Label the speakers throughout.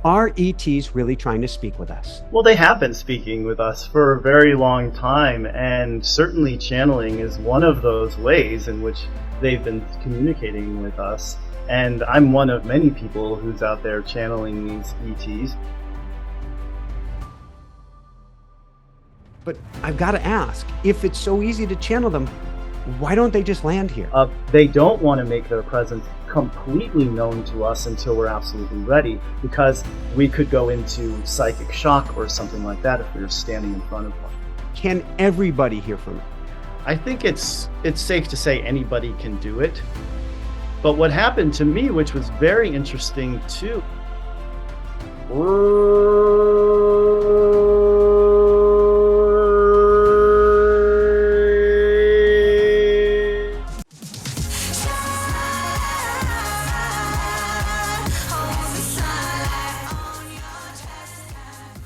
Speaker 1: Are ETs really trying to speak with us?
Speaker 2: Well, they have been speaking with us for a very long time, and certainly channeling is one of those ways in which they've been communicating with us. And I'm one of many people who's out there channeling these ETs.
Speaker 1: But I've got to ask, if it's so easy to channel them, why don't they just land here?
Speaker 2: They don't want to make their presence completely known to us until we're absolutely ready, because we could go into psychic shock or something like that if we were standing in front of one.
Speaker 1: Can everybody hear from it?
Speaker 2: I think it's safe to say anybody can do it. But what happened to me, which was very interesting too,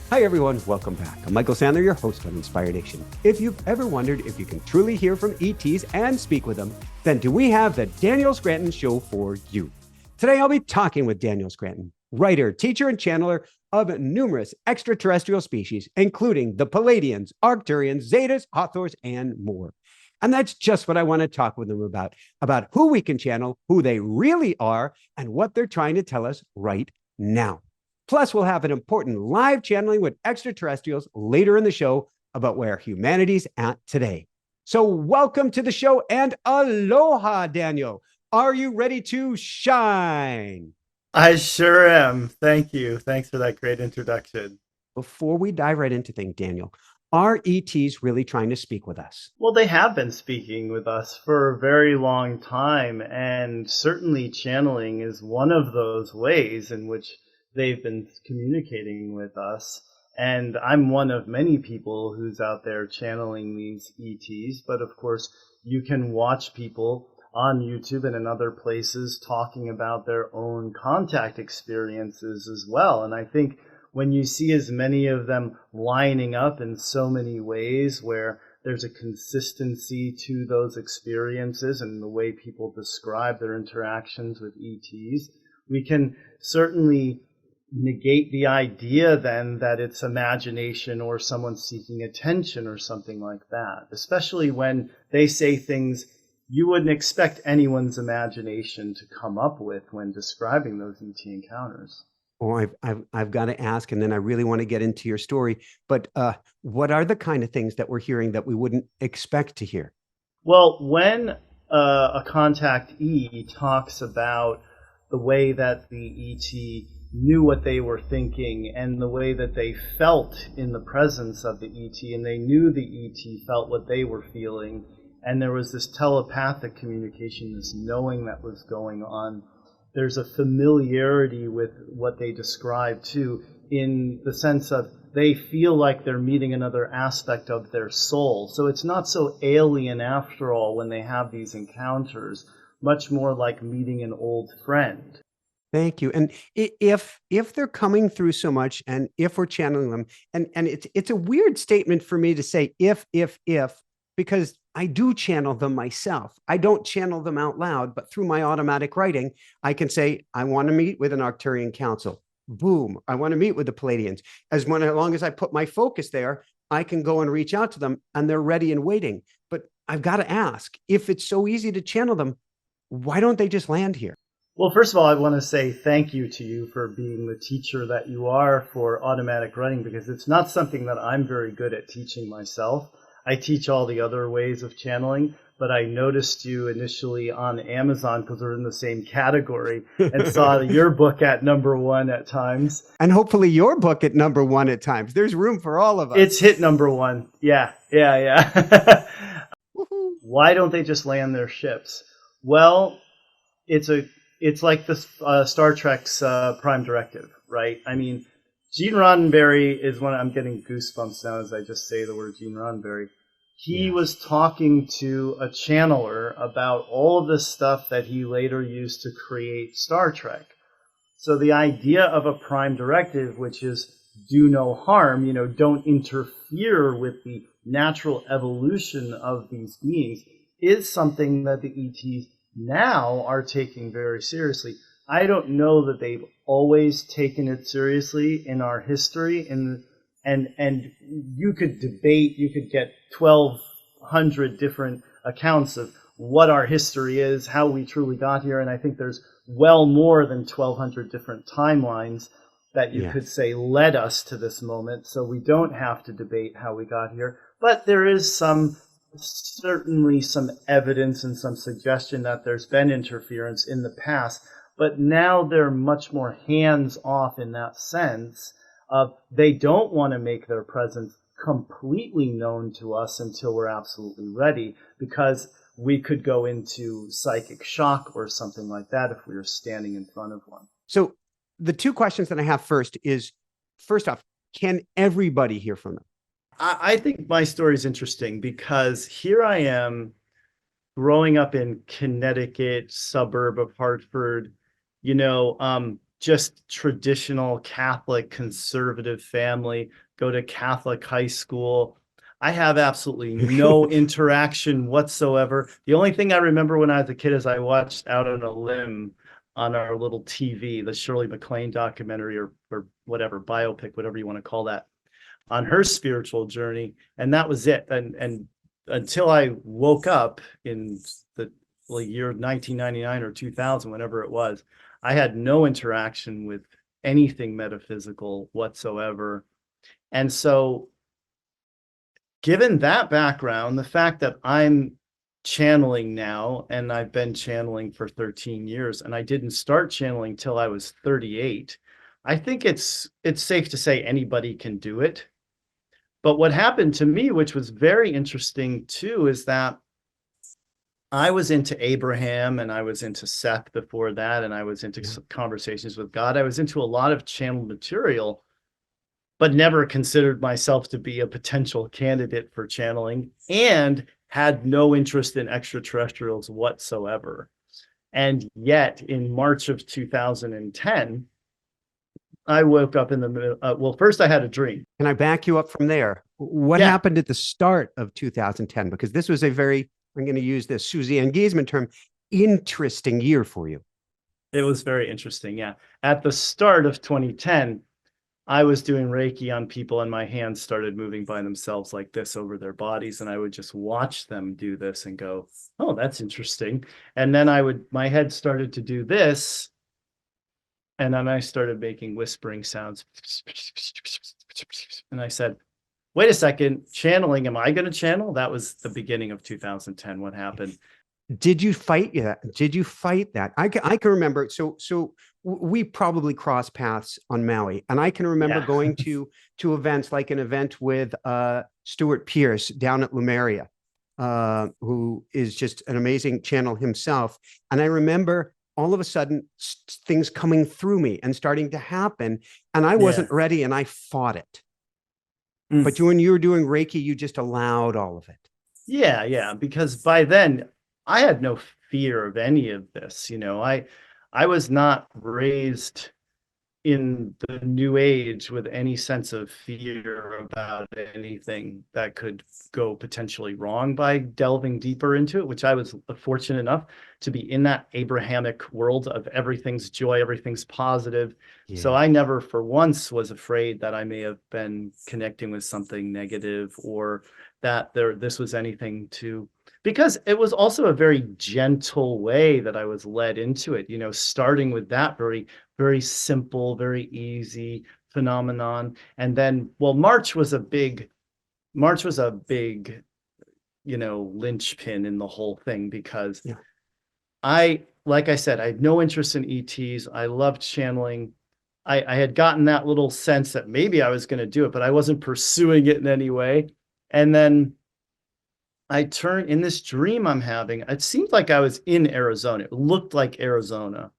Speaker 1: Hi everyone, welcome back. I'm Michael Sandler, your host on Inspired Nation. If you've ever wondered if you can truly hear from ETs and speak with them, then do we have the Daniel Scranton Show for you. Today I'll be talking with Daniel Scranton, writer, teacher, and channeler of numerous extraterrestrial species, including the Pleiadians, Arcturians, Zetas, Hathors, and more. And that's just what I want to talk with them about who we can channel, who they really are, and what they're trying to tell us right now. Plus, we'll have an important live channeling with extraterrestrials later in the show about where humanity's at today. So welcome to the show and aloha, Daniel. Are you ready to shine?
Speaker 2: I sure am. Thank you. Thanks for that great introduction.
Speaker 1: Before we dive right into things, Daniel, are ETs really trying to speak with us?
Speaker 2: Well, they have been speaking with us for a very long time, and certainly channeling is one of those ways in which they've been communicating with us. And I'm one of many people who's out there channeling these ETs, but of course you can watch people on YouTube and in other places talking about their own contact experiences as well. And I think when you see as many of them lining up in so many ways where there's a consistency to those experiences and the way people describe their interactions with ETs, we can certainly negate the idea then that it's imagination or someone seeking attention or something like that, especially when they say things you wouldn't expect anyone's imagination to come up with when describing those ET encounters.
Speaker 1: Oh, I've got to ask, and then I really want to get into your story, but what are the kind of things that we're hearing that we wouldn't expect to hear?
Speaker 2: Well, when a contactee talks about the way that the ET knew what they were thinking and the way that they felt in the presence of the ET, and they knew the ET felt what they were feeling, and there was this telepathic communication, this knowing that was going on. There's a familiarity with what they describe too, in the sense of they feel like they're meeting another aspect of their soul. So it's not so alien after all when they have these encounters, much more like meeting an old friend.
Speaker 1: Thank you. And if they're coming through so much, and if we're channeling them, and it's a weird statement for me to say if, because I do channel them myself. I don't channel them out loud, but through my automatic writing, I can say, I want to meet with an Arcturian council. Boom. I want to meet with the Pleiadians. As long as I put my focus there, I can go and reach out to them and they're ready and waiting. But I've got to ask, if it's so easy to channel them, why don't they just land here?
Speaker 2: Well, first of all, I want to say thank you to you for being the teacher that you are for automatic writing, because it's not something that I'm very good at teaching myself. I teach all the other ways of channeling, but I noticed you initially on Amazon because we're in the same category and saw your book at #1 at times.
Speaker 1: And hopefully your book at #1 at times. There's room for all of us.
Speaker 2: It's hit #1. Yeah. Why don't they just land their ships? Well, it's like the Star Trek's Prime Directive, right? I mean, Gene Roddenberry is one. I'm getting goosebumps now as I just say the word Gene Roddenberry. He was talking to a channeler about all of the stuff that he later used to create Star Trek. So the idea of a Prime Directive, which is do no harm, don't interfere with the natural evolution of these beings, is something that the ETs now are taking very seriously. I don't know that they've always taken it seriously in our history. And you could debate, you could get 1,200 different accounts of what our history is, how we truly got here. And I think there's well more than 1,200 different timelines that you could say led us to this moment. So we don't have to debate how we got here. But there is certainly some evidence and some suggestion that there's been interference in the past. But now they're much more hands off in that sense of they don't want to make their presence completely known to us until we're absolutely ready, because we could go into psychic shock or something like that if we were standing in front of one.
Speaker 1: So the two questions that I have first is, first off, can everybody hear from them?
Speaker 2: I think my story is interesting because here I am growing up in Connecticut, suburb of Hartford, just traditional Catholic conservative family, go to Catholic high school. I have absolutely no interaction whatsoever. The only thing I remember when I was a kid is I watched Out on a Limb on our little TV, the Shirley MacLaine documentary or whatever, biopic, whatever you want to call that, on her spiritual journey. And that was it. And until I woke up in the year 1999 or 2000, whenever it was, I had no interaction with anything metaphysical whatsoever. And so given that background, the fact that I'm channeling now, and I've been channeling for 13 years, and I didn't start channeling till I was 38, I think it's safe to say anybody can do it. But what happened to me, which was very interesting too, is that I was into Abraham and I was into Seth before that, and I was into conversations with God. I was into a lot of channeled material, but never considered myself to be a potential candidate for channeling, and had no interest in extraterrestrials whatsoever. And yet in March of 2010, I woke up in the middle. Well, first I had a dream.
Speaker 1: Can I back you up from there? What happened at the start of 2010? Because this was a very, I'm going to use this Suzanne Giesman term, interesting year for you.
Speaker 2: It was very interesting. Yeah. At the start of 2010, I was doing Reiki on people and my hands started moving by themselves like this over their bodies. And I would just watch them do this and go, oh, that's interesting. And then my head started to do this. And then I started making whispering sounds. And I said, wait a second, channeling, am I going to channel? That was the beginning of 2010. What happened?
Speaker 1: Did you fight that? Did you fight that? I can remember. So we probably crossed paths on Maui, and I can remember going to events, like an event with Stuart Pierce down at Lumeria, who is just an amazing channel himself. And I remember all of a sudden things coming through me and starting to happen, and I wasn't ready, and I fought it. But when you were doing Reiki, you just allowed all of it.
Speaker 2: Yeah, because by then I had no fear of any of this. I was not raised in the new age with any sense of fear about anything that could go potentially wrong by delving deeper into it, which I was fortunate enough to be in that Abrahamic world of everything's joy, everything's positive. Yeah. So I never for once was afraid that I may have been connecting with something negative, or that this was anything to, because it was also a very gentle way that I was led into it, starting with that very, very simple, very easy phenomenon. And then, well, March was a big, linchpin in the whole thing, because like I said, I had no interest in ETs. I loved channeling. I had gotten that little sense that maybe I was going to do it, but I wasn't pursuing it in any way. And then I turned in this dream I'm having. It seemed like I was in Arizona. It looked like Arizona.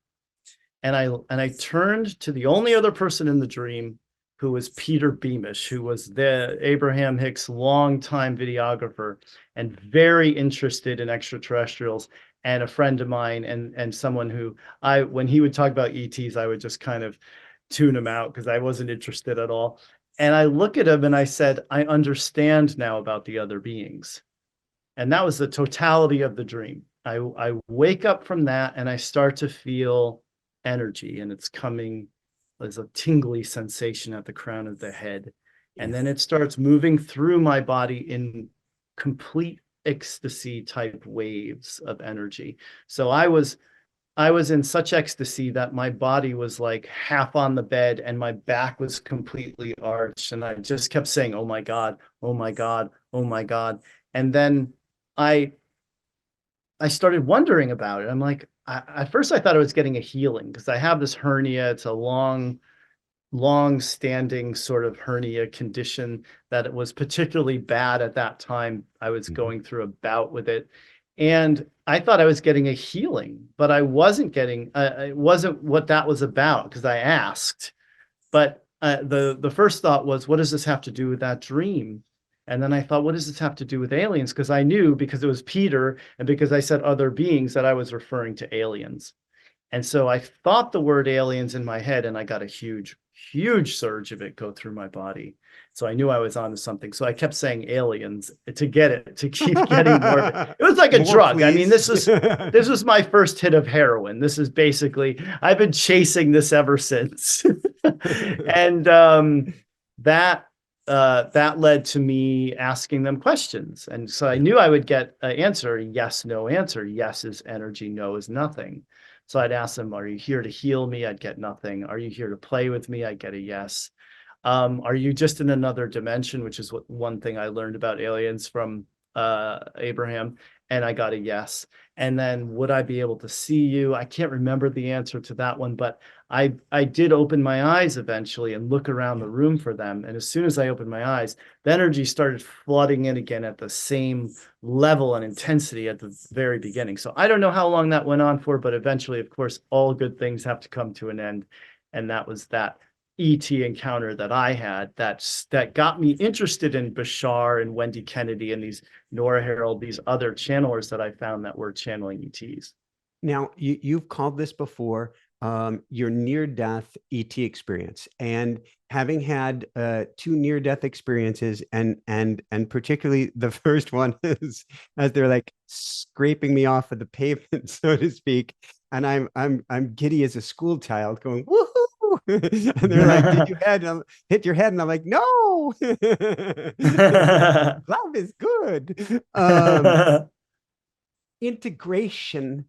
Speaker 2: And I turned to the only other person in the dream, who was Peter Beamish, who was the Abraham Hicks longtime videographer and very interested in extraterrestrials, and a friend of mine, and someone who when he would talk about ETs, I would just kind of tune him out because I wasn't interested at all. And I look at him and I said, I understand now about the other beings. And that was the totality of the dream. I wake up from that and I start to feel energy, and it's coming as a tingly sensation at the crown of the head. And then it starts moving through my body in complete ecstasy type waves of energy. So I was in such ecstasy that my body was like half on the bed and my back was completely arched. And I just kept saying, oh my God, oh my God, oh my God. And then I started wondering about it. I'm like, at first I thought I was getting a healing because I have this hernia. It's a long-standing sort of hernia condition that it was particularly bad at that time. I was going through a bout with it. And I thought I was getting a healing, but I wasn't getting, it wasn't what that was about because I asked. But the first thought was, what does this have to do with that dream? And then I thought, what does this have to do with aliens? Because I knew, because it was Peter and because I said other beings, that I was referring to aliens. And so I thought the word aliens in my head, and I got a huge surge of it go through my body. So I knew I was onto something. So I kept saying aliens to get it, to keep getting more of it. It was like a drug. Please. I mean, this was my first hit of heroin. This is basically, I've been chasing this ever since. And that led to me asking them questions. And so I knew I would get an answer, yes, no answer. Yes is energy, no is nothing. So I'd ask them, are you here to heal me? I'd get nothing. Are you here to play with me? I'd get a yes. Are you just in another dimension, which is one thing I learned about aliens from Abraham, and I got a yes. And then would I be able to see you? I can't remember the answer to that one, but I did open my eyes eventually and look around the room for them. And as soon as I opened my eyes, the energy started flooding in again at the same level and intensity at the very beginning. So I don't know how long that went on for, but eventually, of course, all good things have to come to an end. And that was that ET encounter that I had that got me interested in Bashar and Wendy Kennedy and these Nora Herald, these other channelers that I found that were channeling ETs.
Speaker 1: Now, you've called this before your near-death ET experience, and having had 2 near-death experiences, and particularly the first one is as they're like scraping me off of the pavement, so to speak, and I'm giddy as a school child, going woohoo. And they're like, did you hit your head? And I'm like, no. Love is good. Integration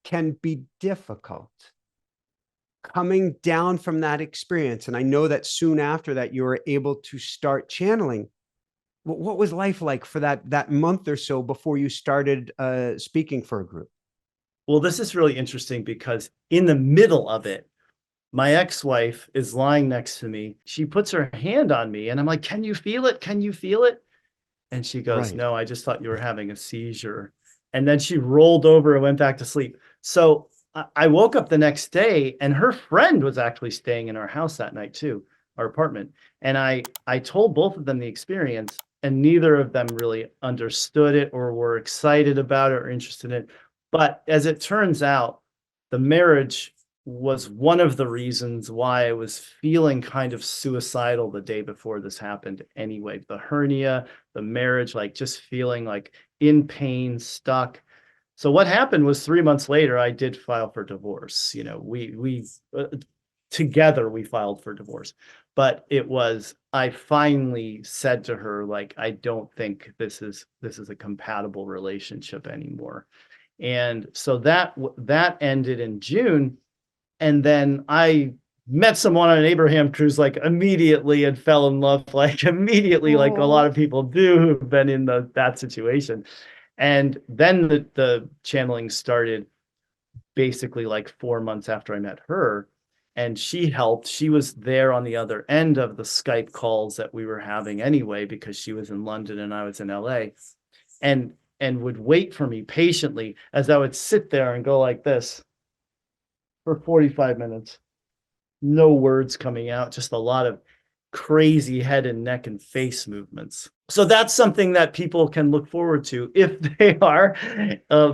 Speaker 1: can be difficult. Coming down from that experience, and I know that soon after that you were able to start channeling. What was life like for that month or so before you started speaking for a group?
Speaker 2: Well, this is really interesting because in the middle of it, my ex-wife is lying next to me. She puts her hand on me and I'm like, can you feel it? Can you feel it? And she goes, no, I just thought you were having a seizure. And then she rolled over and went back to sleep. So I woke up the next day and her friend was actually staying in our house that night too, our apartment. And I told both of them the experience, and neither of them really understood it or were excited about it or interested in it. But as it turns out, the marriage was one of the reasons why I was feeling kind of suicidal the day before this happened anyway. The hernia, the marriage, like just feeling like in pain, stuck. So what happened was 3 months later, I did file for divorce. You know, we together we filed for divorce. But it was, I finally said to her, like, I don't think this is a compatible relationship anymore. And so that ended in June. And then I met someone on an Abraham cruise, like immediately, and fell in love, like immediately, like a lot of people do who've been in that situation. And then the channeling started basically like 4 months after I met her. And she helped. She was there on the other end of the Skype calls that we were having anyway, because she was in London and I was in LA. And would wait for me patiently as I would sit there and go like this for 45 minutes. No words coming out, just a lot of crazy head and neck and face movements. So that's something that people can look forward to if they are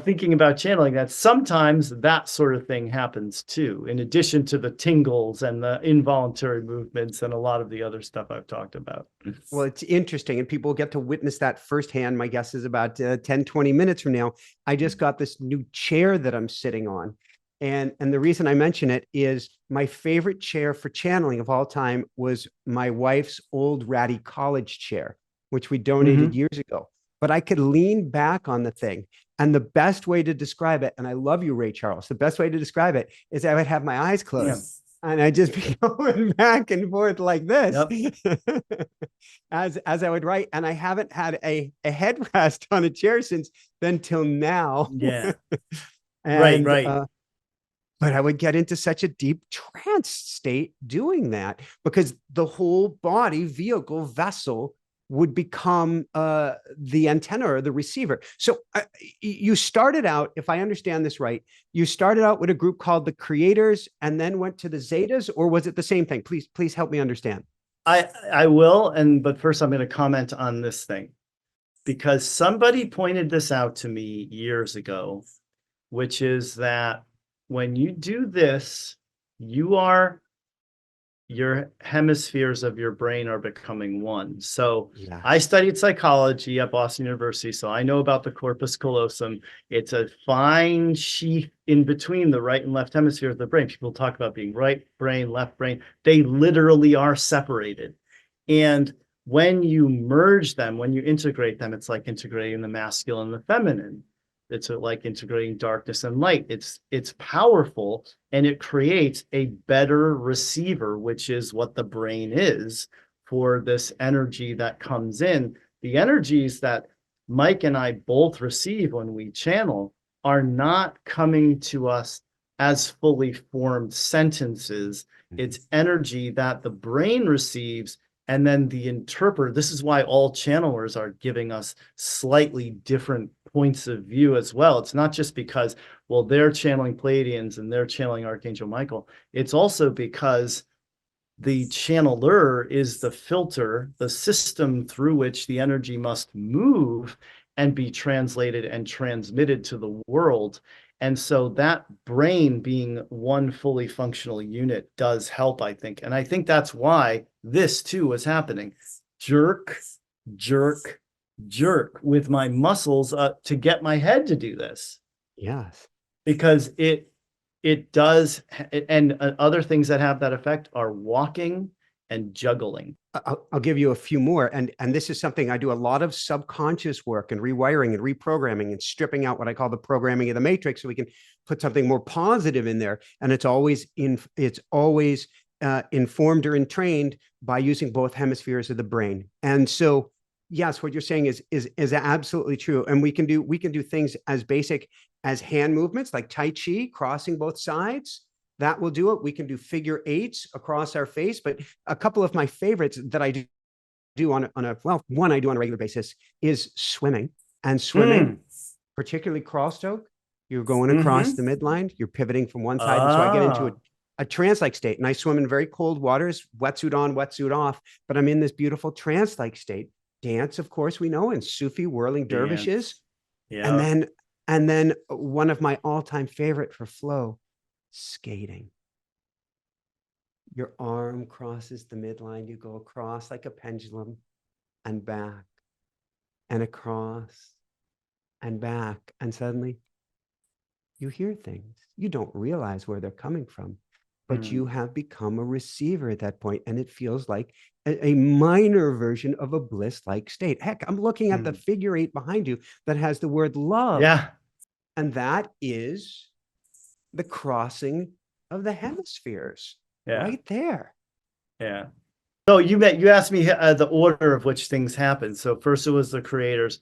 Speaker 2: thinking about channeling. That sometimes that sort of thing happens too, in addition to the tingles and the involuntary movements and a lot of the other stuff I've talked about.
Speaker 1: Well, it's interesting, and people get to witness that firsthand. My guess is about 10, 20 minutes from now. I just got this new chair that I'm sitting on. And the reason I mention it is my favorite chair for channeling of all time was my wife's old ratty college chair, which we donated
Speaker 2: Hmm.
Speaker 1: years ago. But I could lean back on the thing. And the best way to describe it, and I love you, Ray Charles, the best way to describe it is I would have my eyes
Speaker 2: Yeah.
Speaker 1: closed and I'd just be going back and forth like this
Speaker 2: Yep.
Speaker 1: as I would write. And I haven't had a headrest on a chair since then till now.
Speaker 2: Yeah. Right.
Speaker 1: And
Speaker 2: Right.
Speaker 1: but I would get into such a deep trance state doing that because the whole body, vehicle, vessel would become the antenna or the receiver. So you started out, if I understand this right, you started out with a group called the Creators and then went to the Zetas, or was it the same thing? Please help me understand.
Speaker 2: I will, but first I'm going to comment on this thing because somebody pointed this out to me years ago, which is that when you do this, your hemispheres of your brain are becoming one. So
Speaker 1: Yeah.
Speaker 2: I studied psychology at Boston University, so I know about the corpus callosum. It's a fine sheath in between the right and left hemisphere of the brain. People talk about being right brain, left brain. They literally are separated. And when you merge them, when you integrate them, it's like integrating the masculine and the feminine. It's like integrating darkness and light. It's powerful, and it creates a better receiver, which is what the brain is for this energy that comes in. The energies that Mike and I both receive when we channel are not coming to us as fully formed sentences. It's energy that the brain receives, and then the interpreter. This is why all channelers are giving us slightly different points of view as well. It's not just because, well, they're channeling Pleiadians and they're channeling Archangel Michael. It's also because the channeler is the filter, the system through which the energy must move and be translated and transmitted to the world. And so that brain being one fully functional unit does help, I think. And I think that's why this too was happening. Jerk, jerk, jerk with my muscles to get my head to do this.
Speaker 1: Yes.
Speaker 2: Because it does, and other things that have that effect are walking and juggling.
Speaker 1: I'll give you a few more. And this is something I do a lot of subconscious work and rewiring and reprogramming and stripping out what I call the programming of the matrix so we can put something more positive in there. And it's always informed or entrained by using both hemispheres of the brain. And so, yes, what you're saying is absolutely true. And we can do things as basic as hand movements like Tai Chi, crossing both sides. That will do it. We can do figure eights across our face, but a couple of my favorites that I do one I do on a regular basis is swimming. And swimming, particularly crawl stroke, you're going across the midline, you're pivoting from one side. And so I get into a trance-like state, and I swim in very cold waters, wetsuit on, wetsuit off, but I'm in this beautiful trance-like state. Dance, of course, we know, and Sufi whirling dervishes.
Speaker 2: Yeah.
Speaker 1: And then one of my all-time favorite for flow, skating. Your arm crosses the midline, you go across like a pendulum and back and across and back, and suddenly you hear things. You don't realize where they're coming from, but you have become a receiver at that point, and it feels like a minor version of a bliss-like state. Heck, I'm looking at the figure eight behind you that has the word love.
Speaker 2: Yeah.
Speaker 1: And that is the crossing of the hemispheres right there.
Speaker 2: Yeah. So you asked me the order of which things happened. So first it was the Creators,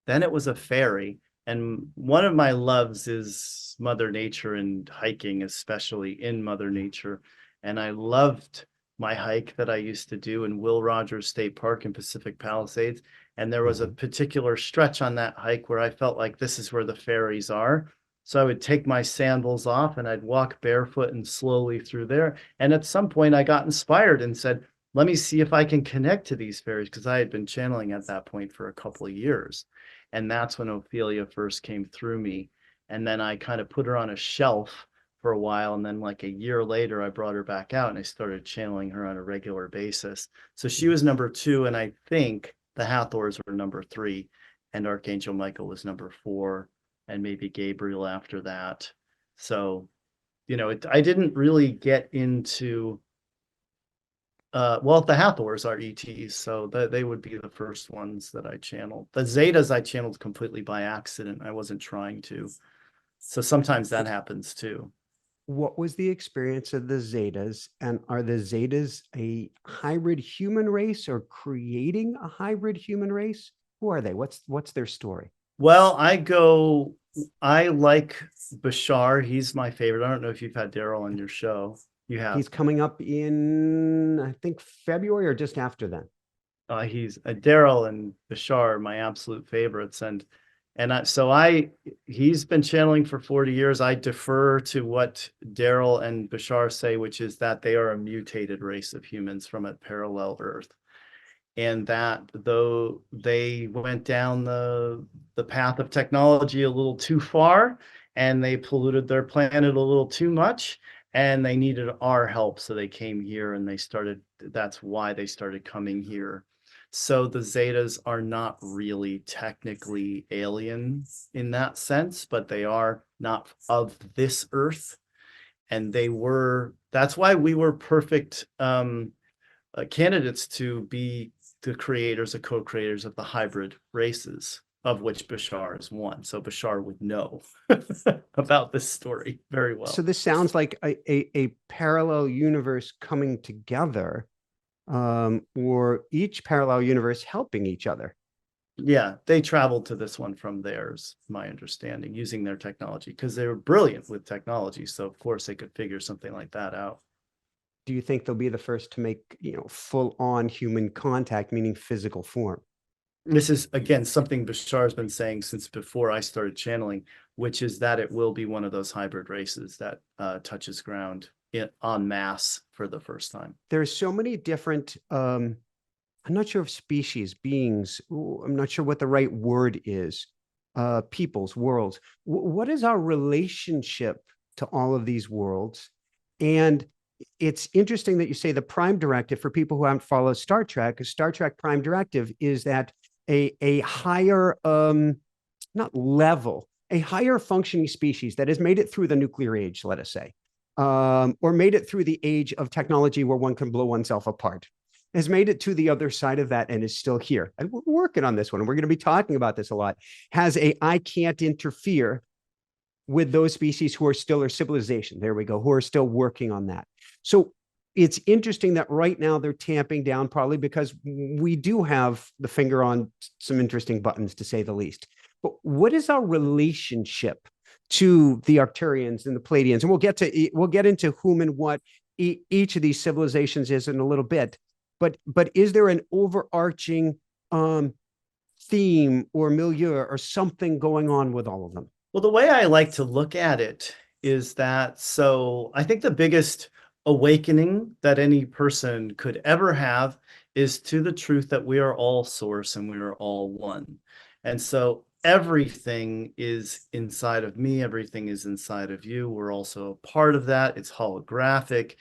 Speaker 2: then it was a fairy. And one of my loves is Mother Nature and hiking, especially in Mother Nature. And I loved my hike that I used to do in Will Rogers State Park in Pacific Palisades. And there was a particular stretch on that hike where I felt like this is where the fairies are. So I would take my sandals off and I'd walk barefoot and slowly through there. And at some point I got inspired and said, let me see if I can connect to these fairies, because I had been channeling at that point for a couple of years. And that's when Ophelia first came through me. And then I kind of put her on a shelf for a while. And then like a year later, I brought her back out and I started channeling her on a regular basis. So she was number 2. And I think the Hathors were number 3. And Archangel Michael was number 4. And maybe Gabriel after that. So I didn't really get into well, the Hathors are ETs, so they would be the first ones that I channeled. The Zetas I channeled completely by accident. I wasn't trying to. So sometimes that happens too.
Speaker 1: What was the experience of the Zetas? And are the Zetas a hybrid human race or creating a hybrid human race? Who are they? What's their story?
Speaker 2: Well, I like Bashar. He's my favorite. I don't know if you've had Daryl on your show. You have.
Speaker 1: He's coming up in, I think, February or just after then.
Speaker 2: He's Daryl and Bashar are my absolute favorites, and he's been channeling for 40 years. I defer to what Daryl and Bashar say, which is that they are a mutated race of humans from a parallel Earth, and that though they went down the path of technology a little too far, and they polluted their planet a little too much, and they needed our help, so they came here, and that's why they started coming here. So the Zetas are not really technically alien in that sense, but they are not of this Earth. And that's why we were perfect candidates to be the creators, the co-creators of the hybrid races, of which Bashar is one. So Bashar would know about this story very well.
Speaker 1: So this sounds like a parallel universe coming together, or each parallel universe helping each other.
Speaker 2: Yeah, they traveled to this one from theirs, my understanding, using their technology, because they were brilliant with technology. So of course they could figure something like that out.
Speaker 1: Do you think they'll be the first to make, full on human contact, meaning physical form?
Speaker 2: This is, again, something Bashar has been saying since before I started channeling, which is that it will be one of those hybrid races that touches ground en masse for the first time.
Speaker 1: There's so many different, I'm not sure of species, beings. I'm not sure what the right word is. Peoples, worlds. What is our relationship to all of these worlds? And it's interesting that you say the prime directive. For people who haven't followed Star Trek, a Star Trek prime directive is that a higher, not level, a higher functioning species that has made it through the nuclear age, let us say, or made it through the age of technology where one can blow oneself apart, has made it to the other side of that and is still here. And we're working on this one. We're going to be talking about this a lot. Has I can't interfere with those species who are still, or civilization, there we go, who are still working on that. So it's interesting that right now they're tamping down, probably because we do have the finger on some interesting buttons, to say the least. But what is our relationship to the Arcturians and the Pleiadians? And we'll get into whom and what each of these civilizations is in a little bit. But is there an overarching theme or milieu or something going on with all of them?
Speaker 2: Well, the way I like to look at it is that, so I think the biggest awakening that any person could ever have is to the truth that we are all source and we are all one. And so everything is inside of me, everything is inside of you. We're also a part of that. It's holographic.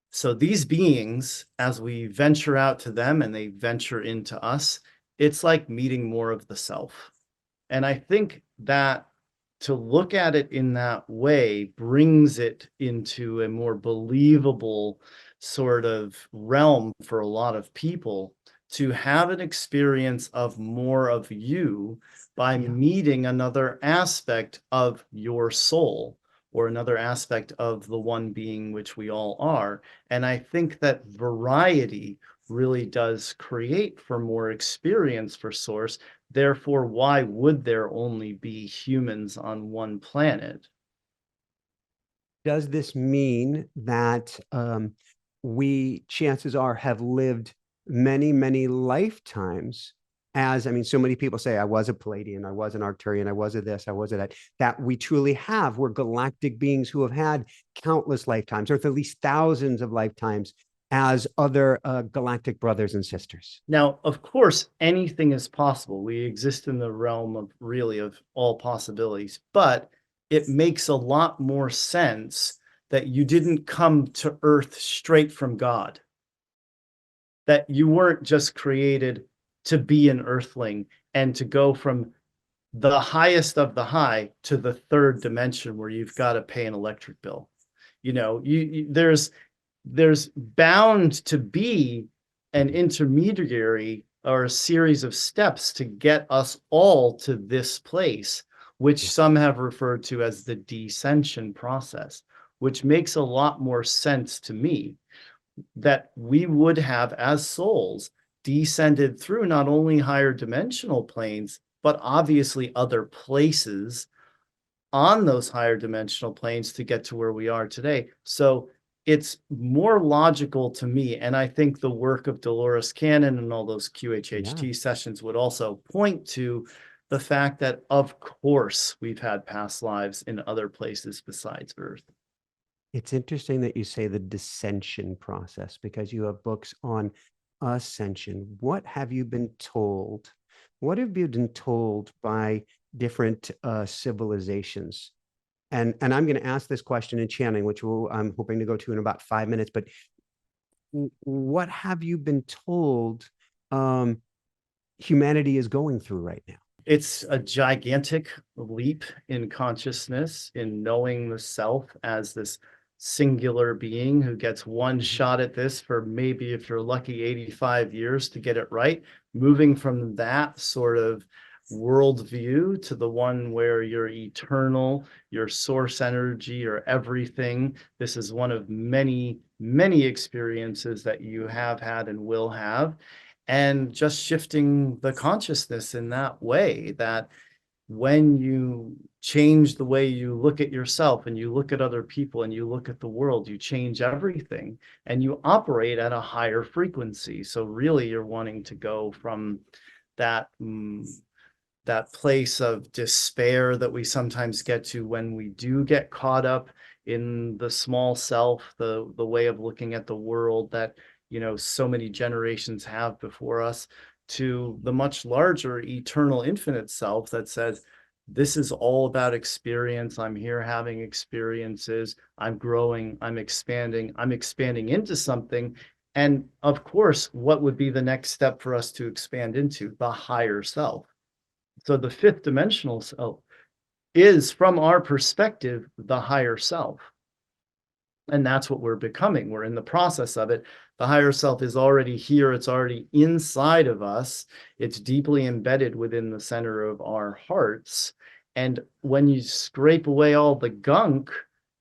Speaker 2: So these beings, as we venture out to them and they venture into us, it's like meeting more of the self. And I think that to look at it in that way brings it into a more believable sort of realm for a lot of people to have an experience of more of you by meeting another aspect of your soul, or another aspect of the one being which we all are. And I think that variety really does create for more experience for Source. Therefore, why would there only be humans on one planet?
Speaker 1: Does this mean that we, chances are, have lived many, many lifetimes as, I mean, so many people say, I was a Pleiadian, I was an Arcturian, I was a this, I was a that we truly have. We're galactic beings who have had countless lifetimes, or at least thousands of lifetimes, as other galactic brothers and sisters.
Speaker 2: Now, of course, anything is possible. We exist in the realm of really of all possibilities, but it makes a lot more sense that you didn't come to Earth straight from God, that you weren't just created to be an Earthling and to go from the highest of the high to the third dimension where you've got to pay an electric bill. There's bound to be an intermediary or a series of steps to get us all to this place, which some have referred to as the descension process, which makes a lot more sense to me, that we would have, as souls, descended through not only higher dimensional planes, but obviously other places on those higher dimensional planes to get to where we are today. So it's more logical to me. And I think the work of Dolores Cannon and all those QHHT sessions would also point to the fact that, of course, we've had past lives in other places besides Earth.
Speaker 1: It's interesting that you say the descension process, because you have books on ascension. What have you been told? What have you been told by different civilizations? And I'm going to ask this question in channeling, which I'm hoping to go to in about 5 minutes. But what have you been told humanity is going through right now?
Speaker 2: It's a gigantic leap in consciousness, in knowing the self as this singular being who gets one shot at this for maybe, if you're lucky, 85 years to get it right, moving from that sort of worldview to the one where you're eternal, your source energy, your everything. This is one of many, many experiences that you have had and will have. And just shifting the consciousness in that way, that when you change the way you look at yourself and you look at other people and you look at the world, you change everything and you operate at a higher frequency. So really you're wanting to go from that that place of despair that we sometimes get to when we do get caught up in the small self, the way of looking at the world that, so many generations have before us, to the much larger eternal infinite self that says, this is all about experience. I'm here having experiences. I'm growing. I'm expanding into something. And of course, what would be the next step for us to expand into? The higher self. So the fifth dimensional self is, from our perspective, the higher self. And that's what we're becoming. We're in the process of it. The higher self is already here. It's already inside of us. It's deeply embedded within the center of our hearts. And when you scrape away all the gunk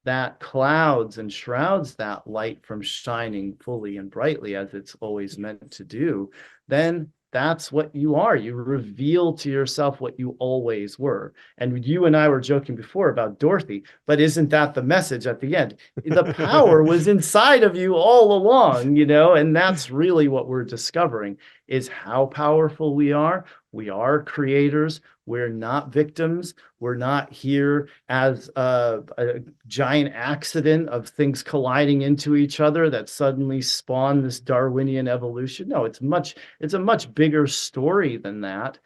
Speaker 2: that clouds and shrouds that light from shining fully and brightly as it's always meant to do, then that's what you are. You reveal to yourself what you always were. And you and I were joking before about Dorothy, but isn't that the message at the end? The power was inside of you all along, and that's really what we're discovering, is how powerful we are. We are creators. We're not victims. We're not here as a giant accident of things colliding into each other that suddenly spawn this Darwinian evolution. No, it's a much bigger story than that.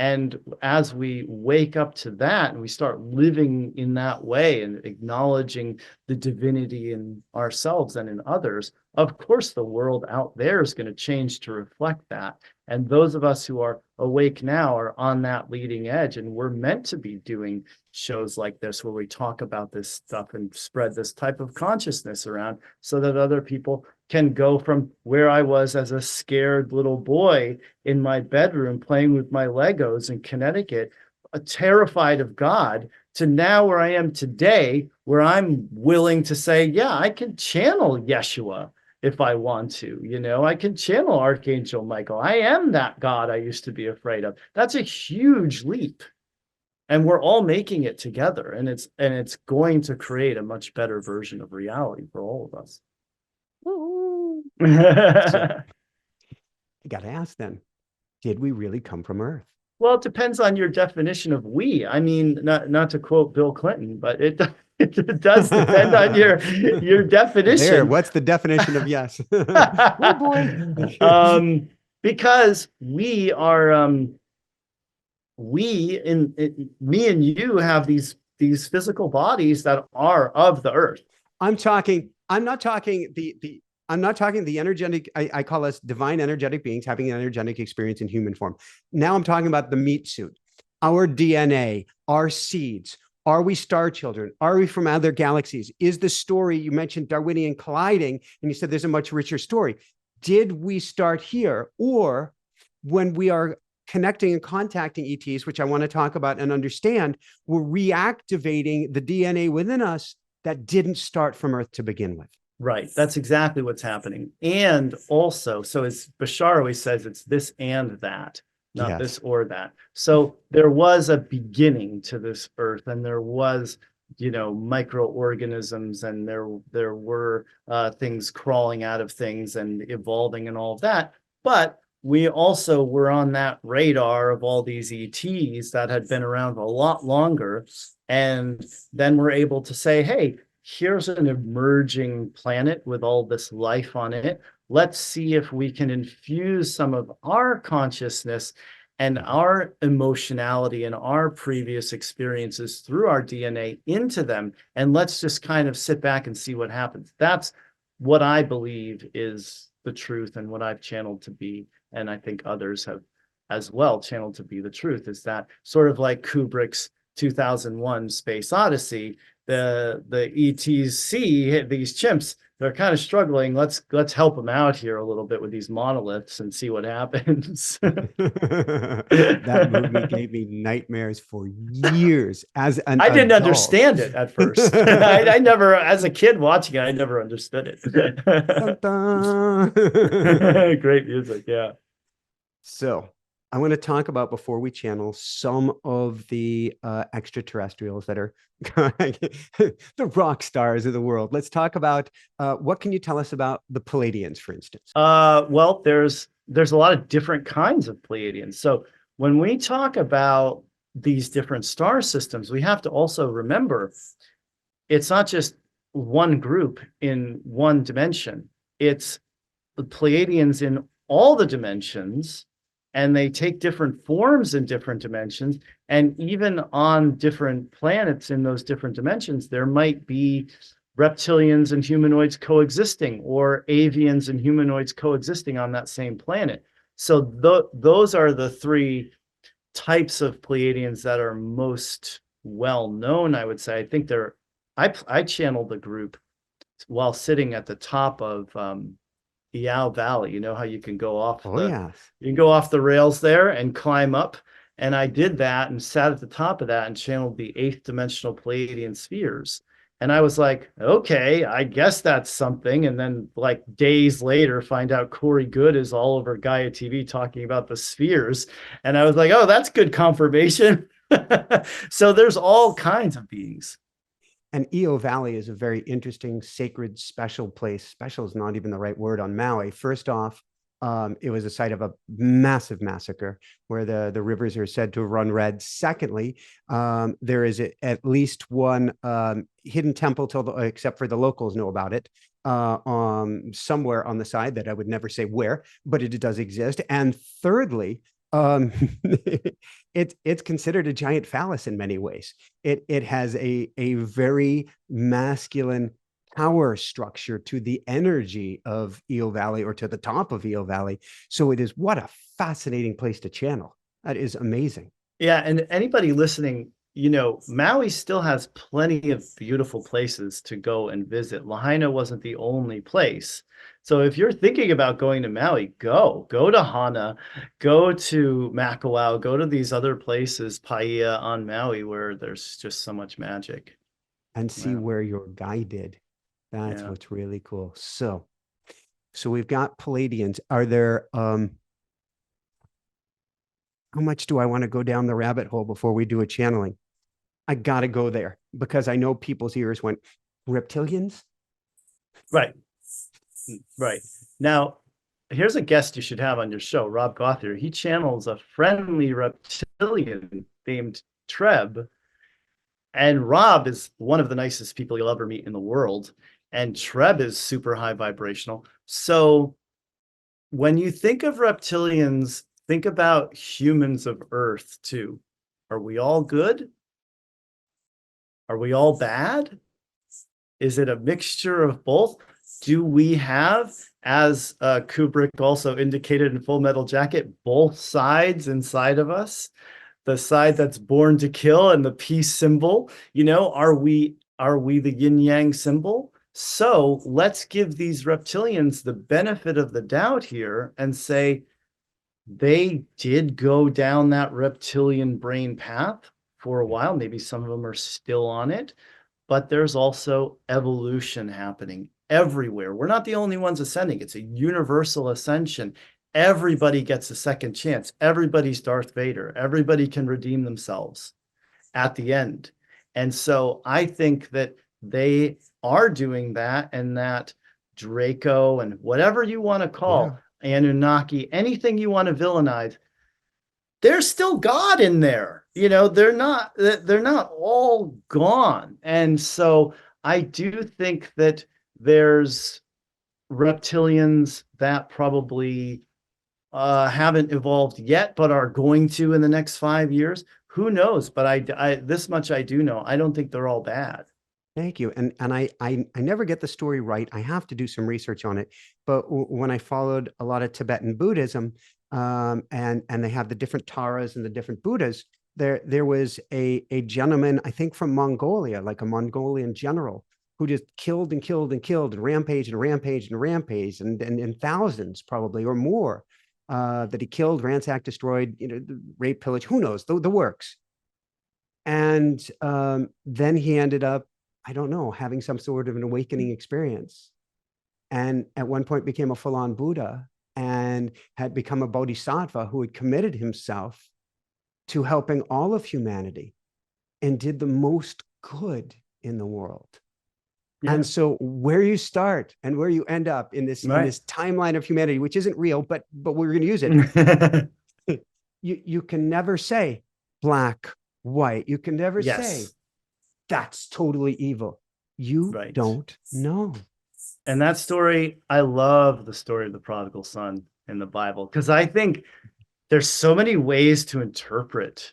Speaker 2: And as we wake up to that and we start living in that way and acknowledging the divinity in ourselves and in others, of course, the world out there is going to change to reflect that. And those of us who are awake now are on that leading edge. And we're meant to be doing shows like this where we talk about this stuff and spread this type of consciousness around so that other people can go from where I was as a scared little boy in my bedroom playing with my Legos in Connecticut, terrified of God, to now where I am today, where I'm willing to say, yeah, I can channel Yeshua if I want to, I can channel Archangel Michael. I am that God I used to be afraid of. That's a huge leap. And we're all making it together. And it's going to create a much better version of reality for all of us.
Speaker 1: So, I got to ask then, did we really come from Earth?
Speaker 2: Well, it depends on your definition of we. I mean, not to quote Bill Clinton, but it does depend on your definition.
Speaker 1: There, what's the definition of yes? Oh
Speaker 2: boy. Because we are me and you have these physical bodies that are of the earth. I'm not talking the energetic, I call us divine energetic beings having an energetic experience in human form. Now I'm talking about the meat suit, our DNA, our seeds.
Speaker 1: Are we star children? Are we from other galaxies? Is the story, you mentioned Darwinian colliding, and you said there's a much richer story. Did we start here? Or when we are connecting and contacting ETs, which I want to talk about and understand, we're reactivating the DNA within us that didn't start from Earth to begin with.
Speaker 2: Right. That's exactly what's happening. And also, so as Bashar always says, it's this and that, not this or that. So there was a beginning to this Earth, and there was, microorganisms, and there were things crawling out of things and evolving and all of that. But we also were on that radar of all these ETs that had been around a lot longer. And then we're able to say, hey, here's an emerging planet with all this life on it. Let's see if we can infuse some of our consciousness and our emotionality and our previous experiences through our DNA into them. And let's just kind of sit back and see what happens. That's what I believe is the truth, and what I've channeled to be. And I think others have as well channeled to be the truth, is that sort of like Kubrick's 2001 Space Odyssey, the ETs see these chimps, they're kind of struggling. Let's help them out here a little bit with these monoliths and see what happens.
Speaker 1: That movie gave me nightmares for years as an
Speaker 2: I didn't
Speaker 1: adult.
Speaker 2: understand it at first. I never, as a kid watching it, I never understood it.
Speaker 1: Dun, dun.
Speaker 2: Great music, yeah.
Speaker 1: So I want to talk about, before we channel, some of the extraterrestrials that are the rock stars of the world. Let's talk about what can you tell us about the Pleiadians, for instance?
Speaker 2: Well, there's a lot of different kinds of Pleiadians. So when we talk about these different star systems, we have to also remember it's not just one group in one dimension. It's the Pleiadians in all the dimensions, and they take different forms in different dimensions. And even on different planets in those different dimensions, there might be reptilians and humanoids coexisting, or avians and humanoids coexisting on that same planet. So those are the three types of Pleiadians that are most well known, I would say. I think I channeled the group while sitting at the top of Yao Valley. You know how you can go off you can go off the rails there and climb up. And I did that and sat at the top of that and channeled the 8th dimensional Pleiadian spheres. And I was like, okay, I guess that's something. And then like days later, find out Corey Good is all over Gaia TV talking about the spheres. And I was like, oh, that's good confirmation. So there's all kinds of beings.
Speaker 1: And Io Valley is a very interesting, sacred, special place. Special is not even the right word on Maui. First off, it was a site of a massive massacre where the rivers are said to have run red. Secondly, there is at least one hidden temple, except for the locals know about it, somewhere on the side that I would never say where, but it does exist. And thirdly, it's considered a giant phallus in many ways. It has a very masculine power structure to the energy of Io Valley, or to the top of Io Valley. So what a fascinating place to channel. That is amazing.
Speaker 2: Yeah, and anybody listening, Maui still has plenty of beautiful places to go and visit. Lahaina wasn't the only place. So if you're thinking about going to Maui, go to Hana, go to Makawao, go to these other places, Paia on Maui, where there's just so much magic.
Speaker 1: And see where your guy did. That's what's really cool. So we've got Pleiadians. Are there, how much do I want to go down the rabbit hole before we do a channeling? I got to go there because I know people's ears went, reptilians?
Speaker 2: Right. Now, here's a guest you should have on your show, Rob Gothier. He channels a friendly reptilian named Treb. And Rob is one of the nicest people you'll ever meet in the world. And Treb is super high vibrational. So when you think of reptilians, think about humans of Earth too. Are we all good? Are we all bad? Is it a mixture of both? Do we have, as Kubrick also indicated in Full Metal Jacket, both sides inside of us? the side that's born to kill and the peace symbol. Are we the yin yang symbol? So let's give these reptilians the benefit of the doubt here and say they did go down that reptilian brain path for a while. Maybe some of them are still on it, but there's also evolution happening everywhere. We're not the only ones ascending. It's a universal ascension. Everybody gets a second chance. Everybody's Darth Vader. Everybody can redeem themselves at the end. And so I think that they are doing that, and that Draco and whatever you want to call Anunnaki, anything you want to villainize, there's still God in there. They're not all gone. And so I do think that there's reptilians that probably haven't evolved yet, but are going to in the next 5 years. Who knows? But I this much I do know. I don't think they're all bad.
Speaker 1: Thank you. And I never get the story right. I have to do some research on it. But when I followed a lot of Tibetan Buddhism, and they have the different Taras and the different Buddhas, there was a gentleman, I think from Mongolia, like a Mongolian general, who just killed and killed and killed and rampaged and rampaged and rampaged, and thousands probably or more that he killed, ransacked, destroyed, rape, pillage, who knows, the works. And then he ended up, I don't know, having some sort of an awakening experience. And at one point became a full-on Buddha and had become a bodhisattva who had committed himself to helping all of humanity and did the most good in the world. Yeah. And so where you start and where you end up in this, in this timeline of humanity, which isn't real, but we're going to use it. you can never say black, white. You can never say that's totally evil. You don't know.
Speaker 2: And that story, I love the story of the prodigal son in the Bible, because I think there's so many ways to interpret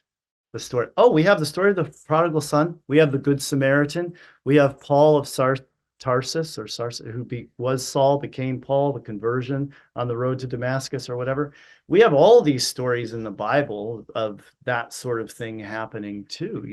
Speaker 2: the story. Oh, we have the story of the prodigal son. We have the Good Samaritan. We have Paul of Tarsus, who was Saul, became Paul, the conversion on the road to Damascus or whatever. We have all these stories in the Bible of that sort of thing happening too,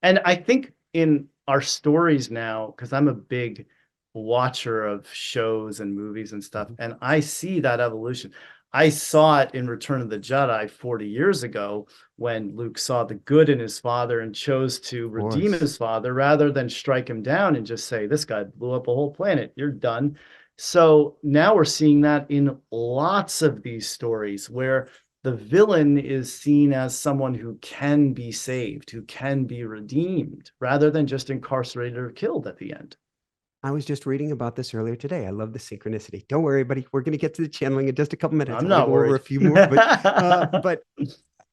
Speaker 2: and I think in our stories now, because I'm a big watcher of shows and movies and stuff, and I see that evolution. I saw it in Return of the Jedi 40 years ago when Luke saw the good in his father and chose to redeem his father rather than strike him down and just say, this guy blew up a whole planet, you're done. So now we're seeing that in lots of these stories where the villain is seen as someone who can be saved, who can be redeemed, rather than just incarcerated or killed at the end.
Speaker 1: I was just reading about this earlier today. I love the synchronicity. Don't worry, buddy. We're going to get to the channeling in just a couple minutes.
Speaker 2: I'm not worried.
Speaker 1: Over a few more, but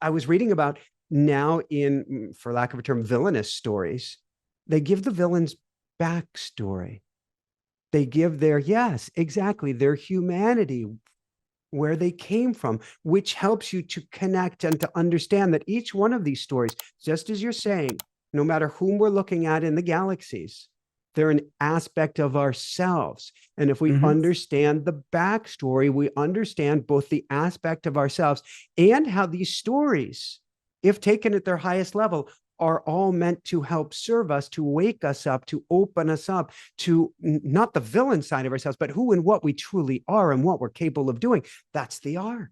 Speaker 1: I was reading about now in, for lack of a term, villainous stories. They give the villains backstory. They give their, yes, exactly, their humanity, where they came from, which helps you to connect and to understand that each one of these stories, just as you're saying, no matter whom we're looking at in the galaxies, they're an aspect of ourselves. And if we understand the backstory, we understand both the aspect of ourselves and how these stories, if taken at their highest level, are all meant to help serve us, to wake us up, to open us up to not the villain side of ourselves, but who and what we truly are and what we're capable of doing. That's the arc.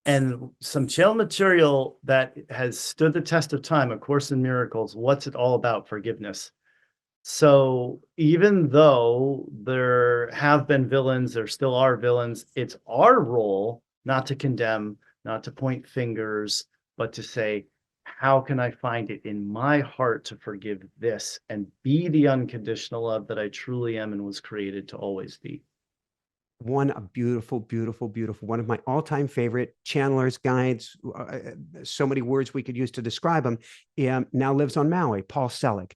Speaker 2: And some channel material that has stood the test of time, A Course in Miracles. What's it all about? Forgiveness. So even though there have been villains, there still are villains, it's our role not to condemn, not to point fingers, but to say, how can I find it in my heart to forgive this and be the unconditional love that I truly am and was created to always be?
Speaker 1: A beautiful, beautiful, beautiful, one of my all-time favorite channelers, guides, so many words we could use to describe him, now lives on Maui, Paul Selig.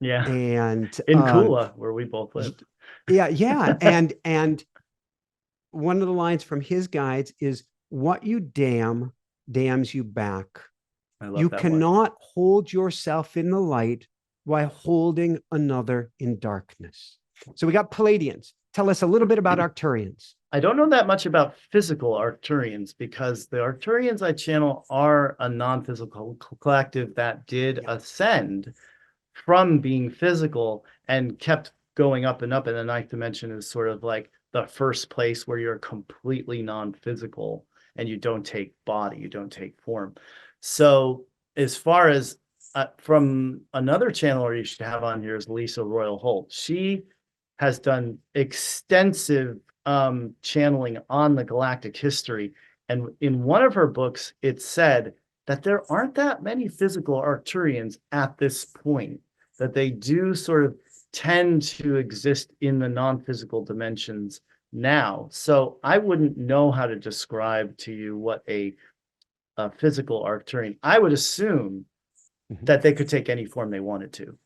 Speaker 2: Yeah.
Speaker 1: And
Speaker 2: in Kula, where we both lived.
Speaker 1: Yeah. And one of the lines from his guides is, what you damn damns you back. You cannot hold yourself in the light while holding another in darkness. So we got Pleiadians. Tell us a little bit about Arcturians.
Speaker 2: I don't know that much about physical Arcturians because the Arcturians I channel are a non-physical collective that did
Speaker 1: Yeah.
Speaker 2: ascend from being physical and kept going up and up. And the ninth dimension is sort of like the first place where you're completely non-physical and you don't take body, you don't take form. So as far as from another channeler you should have on here is Lisa Royal Holt. She has done extensive channeling on the galactic history. And in one of her books, it said that there aren't that many physical Arcturians at this point, that they do sort of tend to exist in the non-physical dimensions now. So I wouldn't know how to describe to you what a physical Arcturian. I would assume
Speaker 1: Mhm.
Speaker 2: that they could take any form they wanted to,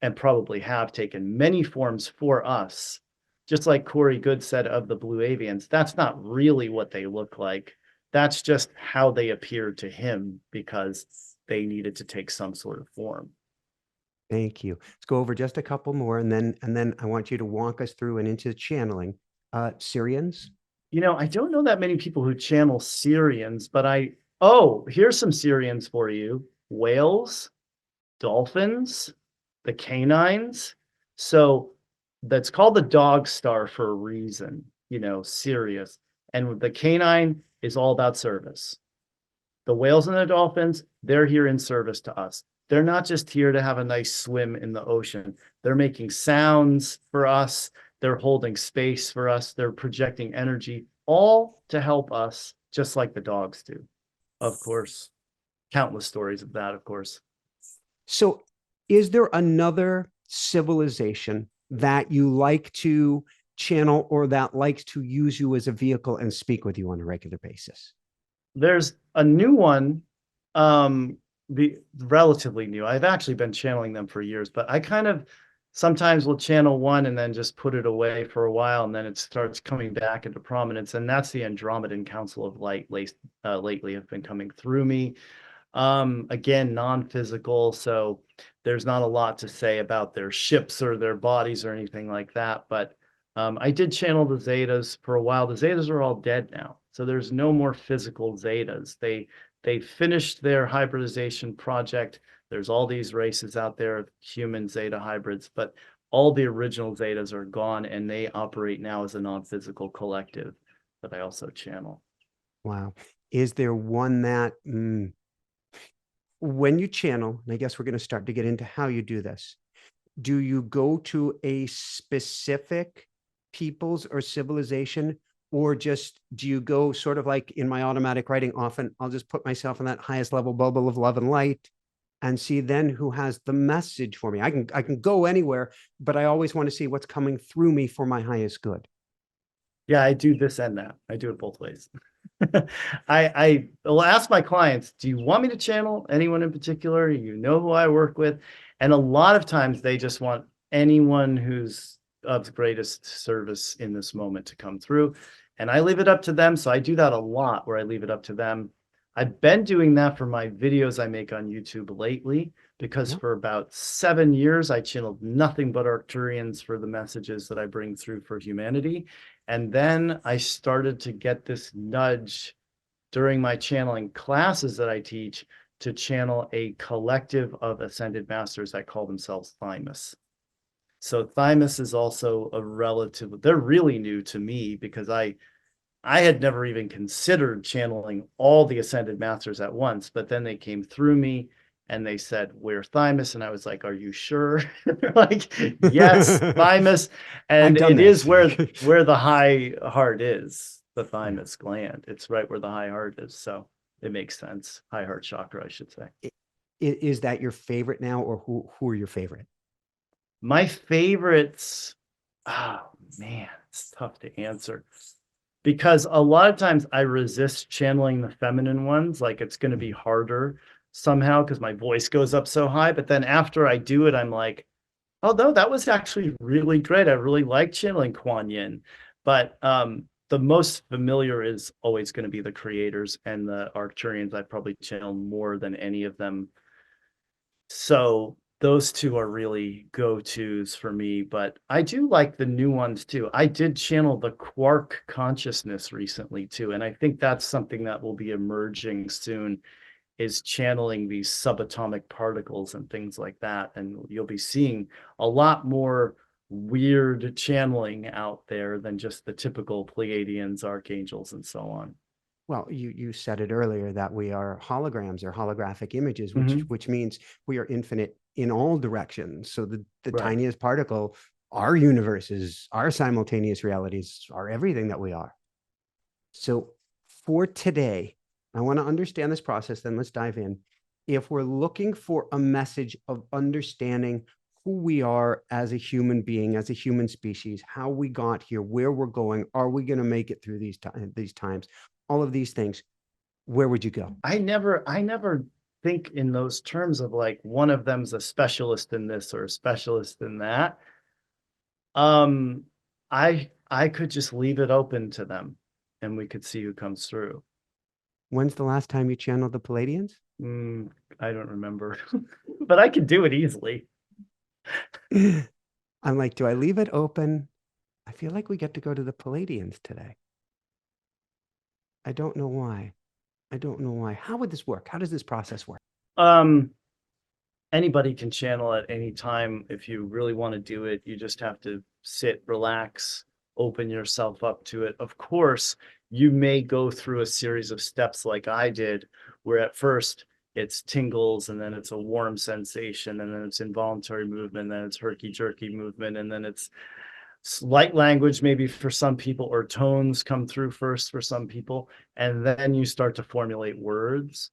Speaker 2: and probably have taken many forms for us. Just like Corey Good said of the Pleiadians, that's not really what they look like. That's just how they appeared to him because they needed to take some sort of form.
Speaker 1: Thank you. Let's go over just a couple more, and then I want you to walk us through and into channeling. Sirians.
Speaker 2: You know, I don't know that many people who channel Sirians, but here's some Sirians for you. Whales, dolphins, the canines. So that's called the dog star for a reason, Sirius. And the canine is all about service. The whales and the dolphins, they're here in service to us. They're not just here to have a nice swim in the ocean. They're making sounds for us. They're holding space for us. They're projecting energy, all to help us, just like the dogs do. Of course, countless stories of that, of course.
Speaker 1: So, is there another civilization that you like to channel or that likes to use you as a vehicle and speak with you on a regular basis?
Speaker 2: There's a new one, the relatively new. I've actually been channeling them for years, but I kind of sometimes will channel one and then just put it away for a while, and then it starts coming back into prominence. And that's the Andromedan Council of Light. Lately have been coming through me. Again, non-physical, so there's not a lot to say about their ships or their bodies or anything like that. But I did channel the Zetas for a while. The Zetas are all dead now, so there's no more physical Zetas. They finished their hybridization project. There's all these races out there of human Zeta hybrids, but all the original Zetas are gone, and they operate now as a non-physical collective that I also channel.
Speaker 1: Wow. Is there one that when you channel, and I guess we're going to start to get into how you do this, do you go to a specific peoples or civilization, or just do you go sort of like in my automatic writing? Often I'll just put myself in that highest level bubble of love and light and see then who has the message for me. I can go anywhere, but I always want to see what's coming through me for my highest good.
Speaker 2: Yeah, I do this and that. I do it both ways. I will ask my clients, do you want me to channel anyone in particular? You know who I work with. And a lot of times they just want anyone who's of the greatest service in this moment to come through. And I leave it up to them. So I do that a lot where I leave it up to them. I've been doing that for my videos I make on YouTube lately, because
Speaker 1: Yeah.
Speaker 2: for about 7 years, I channeled nothing but Arcturians for the messages that I bring through for humanity. And then I started to get this nudge during my channeling classes that I teach to channel a collective of ascended masters that call themselves Thymus. So Thymus is also they're really new to me because I had never even considered channeling all the ascended masters at once, but then they came through me and they said, "We're Thymus." And I was like, "Are you sure?" They're like, "Yes, Thymus."
Speaker 1: I've
Speaker 2: And
Speaker 1: done
Speaker 2: it is
Speaker 1: this.
Speaker 2: where the high heart is, the thymus gland. It's right where the high heart is. So it makes sense. High heart chakra, I should say.
Speaker 1: Is that your favorite now, or who are your favorite?
Speaker 2: My favorites, oh man, it's tough to answer, because a lot of times I resist channeling the feminine ones. Like it's going to be harder somehow because my voice goes up so high. But then after I do it, I'm like, oh, no, that was actually really great. I really like channeling Kuan Yin. But the most familiar is always going to be the creators and the Arcturians. I probably channel more than any of them. So those two are really go-tos for me, but I do like the new ones too. I did channel the quark consciousness recently too, and I think that's something that will be emerging soon, is channeling these subatomic particles and things like that. And you'll be seeing a lot more weird channeling out there than just the typical Pleiadians, archangels, and so on.
Speaker 1: Well, you said it earlier that we are holograms or holographic images,
Speaker 2: Mhm.
Speaker 1: which means we are infinite in all directions. So the
Speaker 2: Right.
Speaker 1: tiniest particle, our universes, our simultaneous realities are everything that we are. So for today, I want to understand this process, then let's dive in. If we're looking for a message of understanding who we are as a human being, as a human species, how we got here, where we're going, are we going to make it through these times, all of these things, where would you go?
Speaker 2: I never think in those terms of like one of them's a specialist in this or a specialist in that. Um, I could just leave it open to them and we could see who comes through.
Speaker 1: When's the last time you channeled the Pleiadians?
Speaker 2: Mm, I don't remember, but I could do it easily.
Speaker 1: I'm like, do I leave it open? I feel like we get to go to the Pleiadians today. I don't know why. I don't know why. How would this work? How does this process work?
Speaker 2: Um, Anybody can channel at any time. If you really want to do it, you just have to sit, relax, open yourself up to it. Of course, you may go through a series of steps like I did, where at first it's tingles, and then it's a warm sensation, and then it's involuntary movement, then it's herky jerky movement, and then it's light language maybe for some people, or tones come through first for some people, and then you start to formulate words.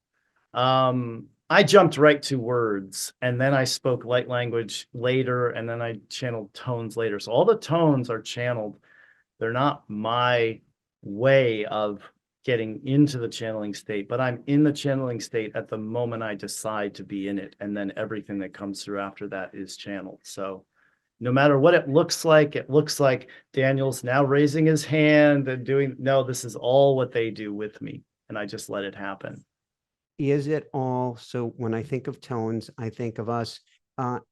Speaker 2: I jumped right to words, and then I spoke light language later, and then I channeled tones later. So all the tones are channeled. They're not my way of getting into the channeling state, but I'm in the channeling state at the moment I decide to be in it. And then everything that comes through after that is channeled. So no matter what it looks like Daniel's now raising his hand and doing, no, this is all what they do with me. And I just let it happen.
Speaker 1: Is it all? So when I think of tones, I think of us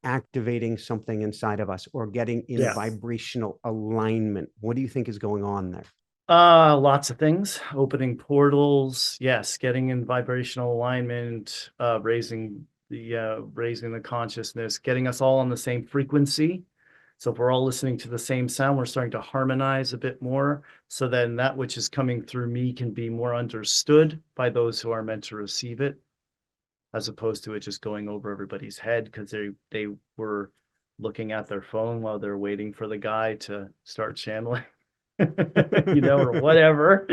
Speaker 1: activating something inside of us or getting in
Speaker 2: Yeah.
Speaker 1: vibrational alignment. What do you think is going on there?
Speaker 2: Lots of things. Opening portals, yes, getting in vibrational alignment, raising the consciousness, getting us all on the same frequency. So if we're all listening to the same sound, we're starting to harmonize a bit more. So then that which is coming through me can be more understood by those who are meant to receive it, as opposed to it just going over everybody's head because they were looking at their phone while they're waiting for the guy to start channeling. Or whatever.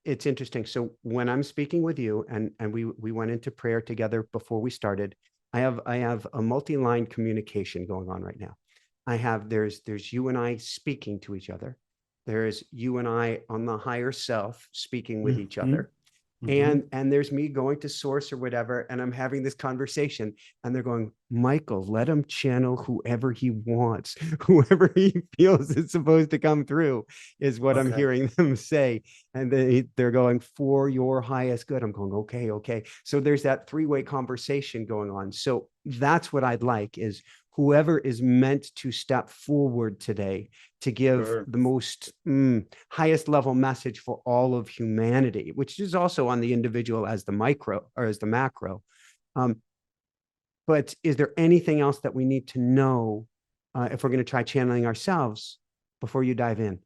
Speaker 1: It's interesting. So when I'm speaking with you, and we went into prayer together before we started, I have a multi-line communication going on right now. There's you and I speaking to each other. There's you and I on the higher self speaking with each
Speaker 2: Mhm,
Speaker 1: other.
Speaker 2: mhm.
Speaker 1: And there's me going to source or whatever, and I'm having this conversation, and they're going, Michael, let him channel whoever he wants. Whoever he feels is supposed to come through is what I'm
Speaker 2: Okay.
Speaker 1: hearing them say. And they're going, for your highest good. I'm going, okay. So there's that three-way conversation going on. So that's what I'd like, is whoever is meant to step forward today to give
Speaker 2: Sure.
Speaker 1: the most highest level message for all of humanity, which is also on the individual as the micro or as the macro. But is there anything else that we need to know if we're going to try channeling ourselves before you dive in?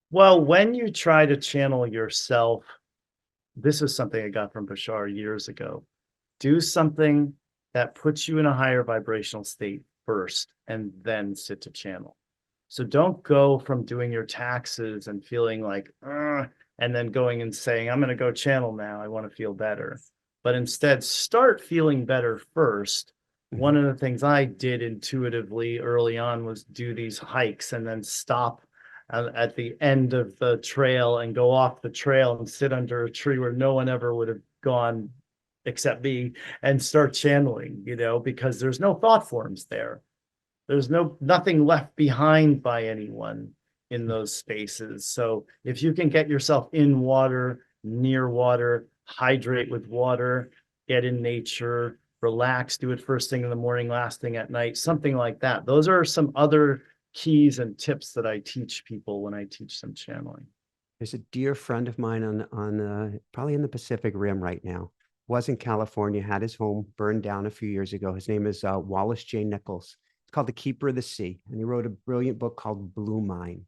Speaker 2: Well, when you try to channel yourself, this is something I got from Bashar years ago. Do something that puts you in a higher vibrational state first, and then sit to channel. So don't go from doing your taxes and feeling like, "Ugh," and then going and saying, I'm going to go channel now. I want to feel better. But instead, start feeling better first. One
Speaker 1: Mhm.
Speaker 2: of the things I did intuitively early on was do these hikes and then stop at the end of the trail and go off the trail and sit under a tree where no one ever would have gone except me, and start channeling, because there's no thought forms there. There's nothing left behind by anyone in those spaces. So if you can get yourself in water, near water, hydrate with water, get in nature, relax, do it first thing in the morning, last thing at night, something like that. Those are some other keys and tips that I teach people when I teach them channeling.
Speaker 1: There's a dear friend of mine on probably in the Pacific Rim right now. Was in California, had his home burned down a few years ago. His name is Wallace J. Nichols. It's called The Keeper of the Sea, and he wrote a brilliant book called Blue Mind.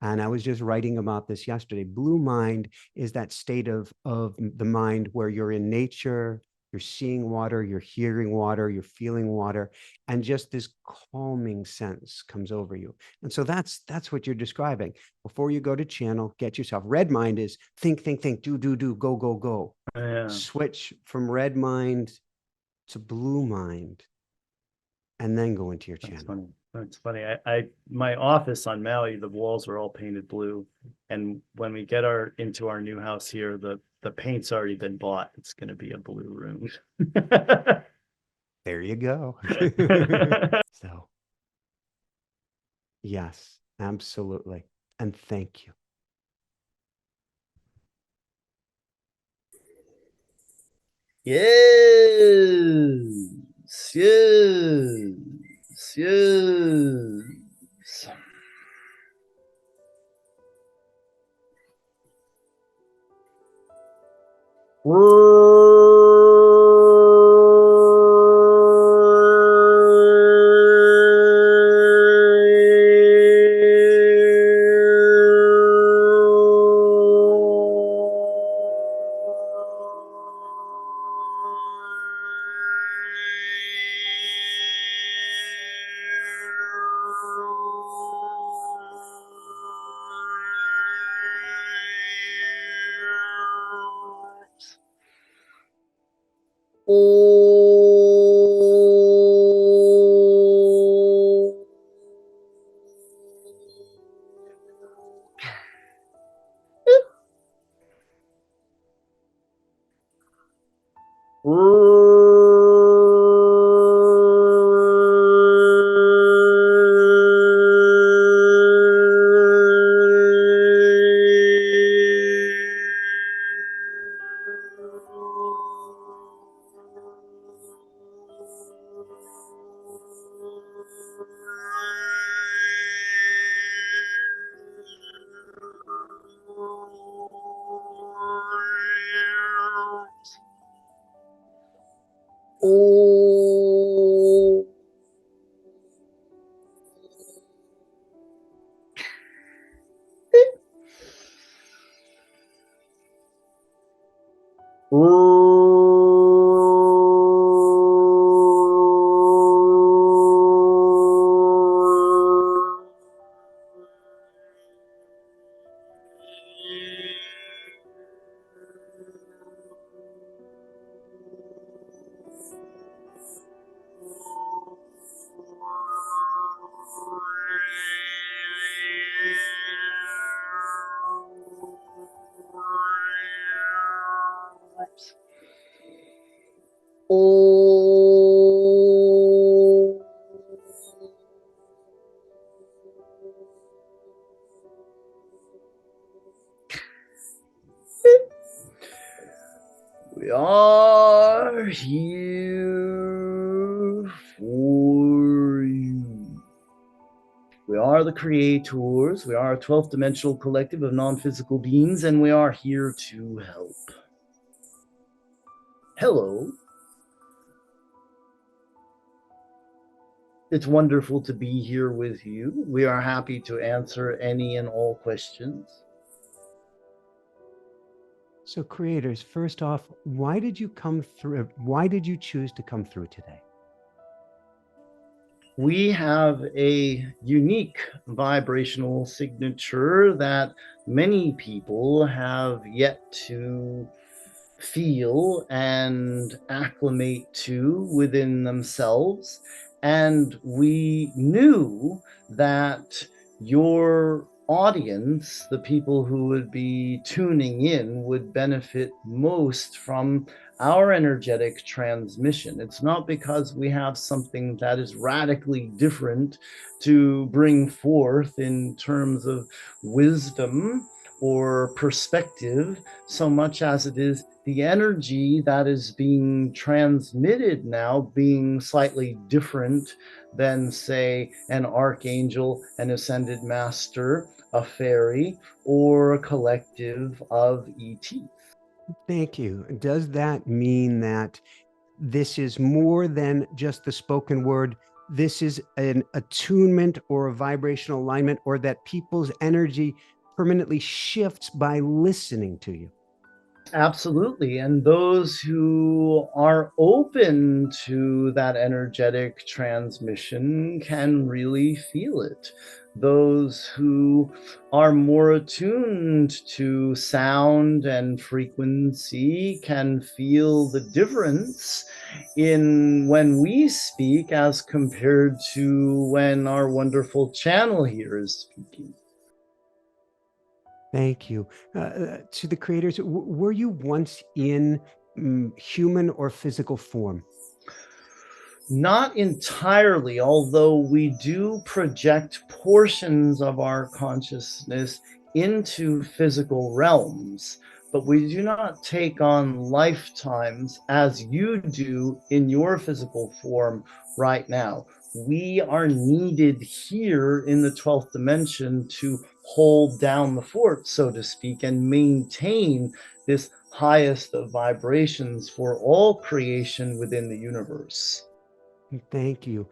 Speaker 1: And I was just writing about this yesterday. Blue mind is that state of the mind where you're in nature, you're seeing water, you're hearing water, you're feeling water, and just this calming sense comes over you. And so that's what you're describing. Before you go to channel, get yourself. Red mind is think, do, go, go.
Speaker 2: Yeah.
Speaker 1: Switch from red mind to blue mind, and then go into your channel.
Speaker 2: That's funny. My office on Maui, the walls are all painted blue, and when we get into our new house here, the paint's already been bought. It's going to be a blue room.
Speaker 1: There you go. So, yes, absolutely, and thank you.
Speaker 2: Yes. We are here for you. We are the creators. We are a 12th dimensional collective of non-physical beings, and we are here to help. Hello. It's wonderful to be here with you. We are happy to answer any and all questions.
Speaker 1: So creators, first off, why did you come through? Why did you choose to come through today?
Speaker 2: We have a unique vibrational signature that many people have yet to feel and acclimate to within themselves. And we knew that your audience, the people who would be tuning in, would benefit most from our energetic transmission. It's not because we have something that is radically different to bring forth in terms of wisdom or perspective, so much as it is the energy that is being transmitted now being slightly different than, say, an archangel, an ascended master, a fairy, or a collective of ETs.
Speaker 1: Thank you. Does that mean that this is more than just the spoken word? This is an attunement or a vibrational alignment, or that people's energy permanently shifts by listening to you?
Speaker 2: Absolutely. And those who are open to that energetic transmission can really feel it. Those who are more attuned to sound and frequency can feel the difference in when we speak as compared to when our wonderful channel here is speaking.
Speaker 1: Thank you. To the creators, were you once in human or physical form?
Speaker 2: Not entirely, although we do project portions of our consciousness into physical realms, but we do not take on lifetimes as you do in your physical form right now. We are needed here in the 12th dimension to hold down the fort, so to speak, and maintain this highest of vibrations for all creation within the universe.
Speaker 1: Thank you.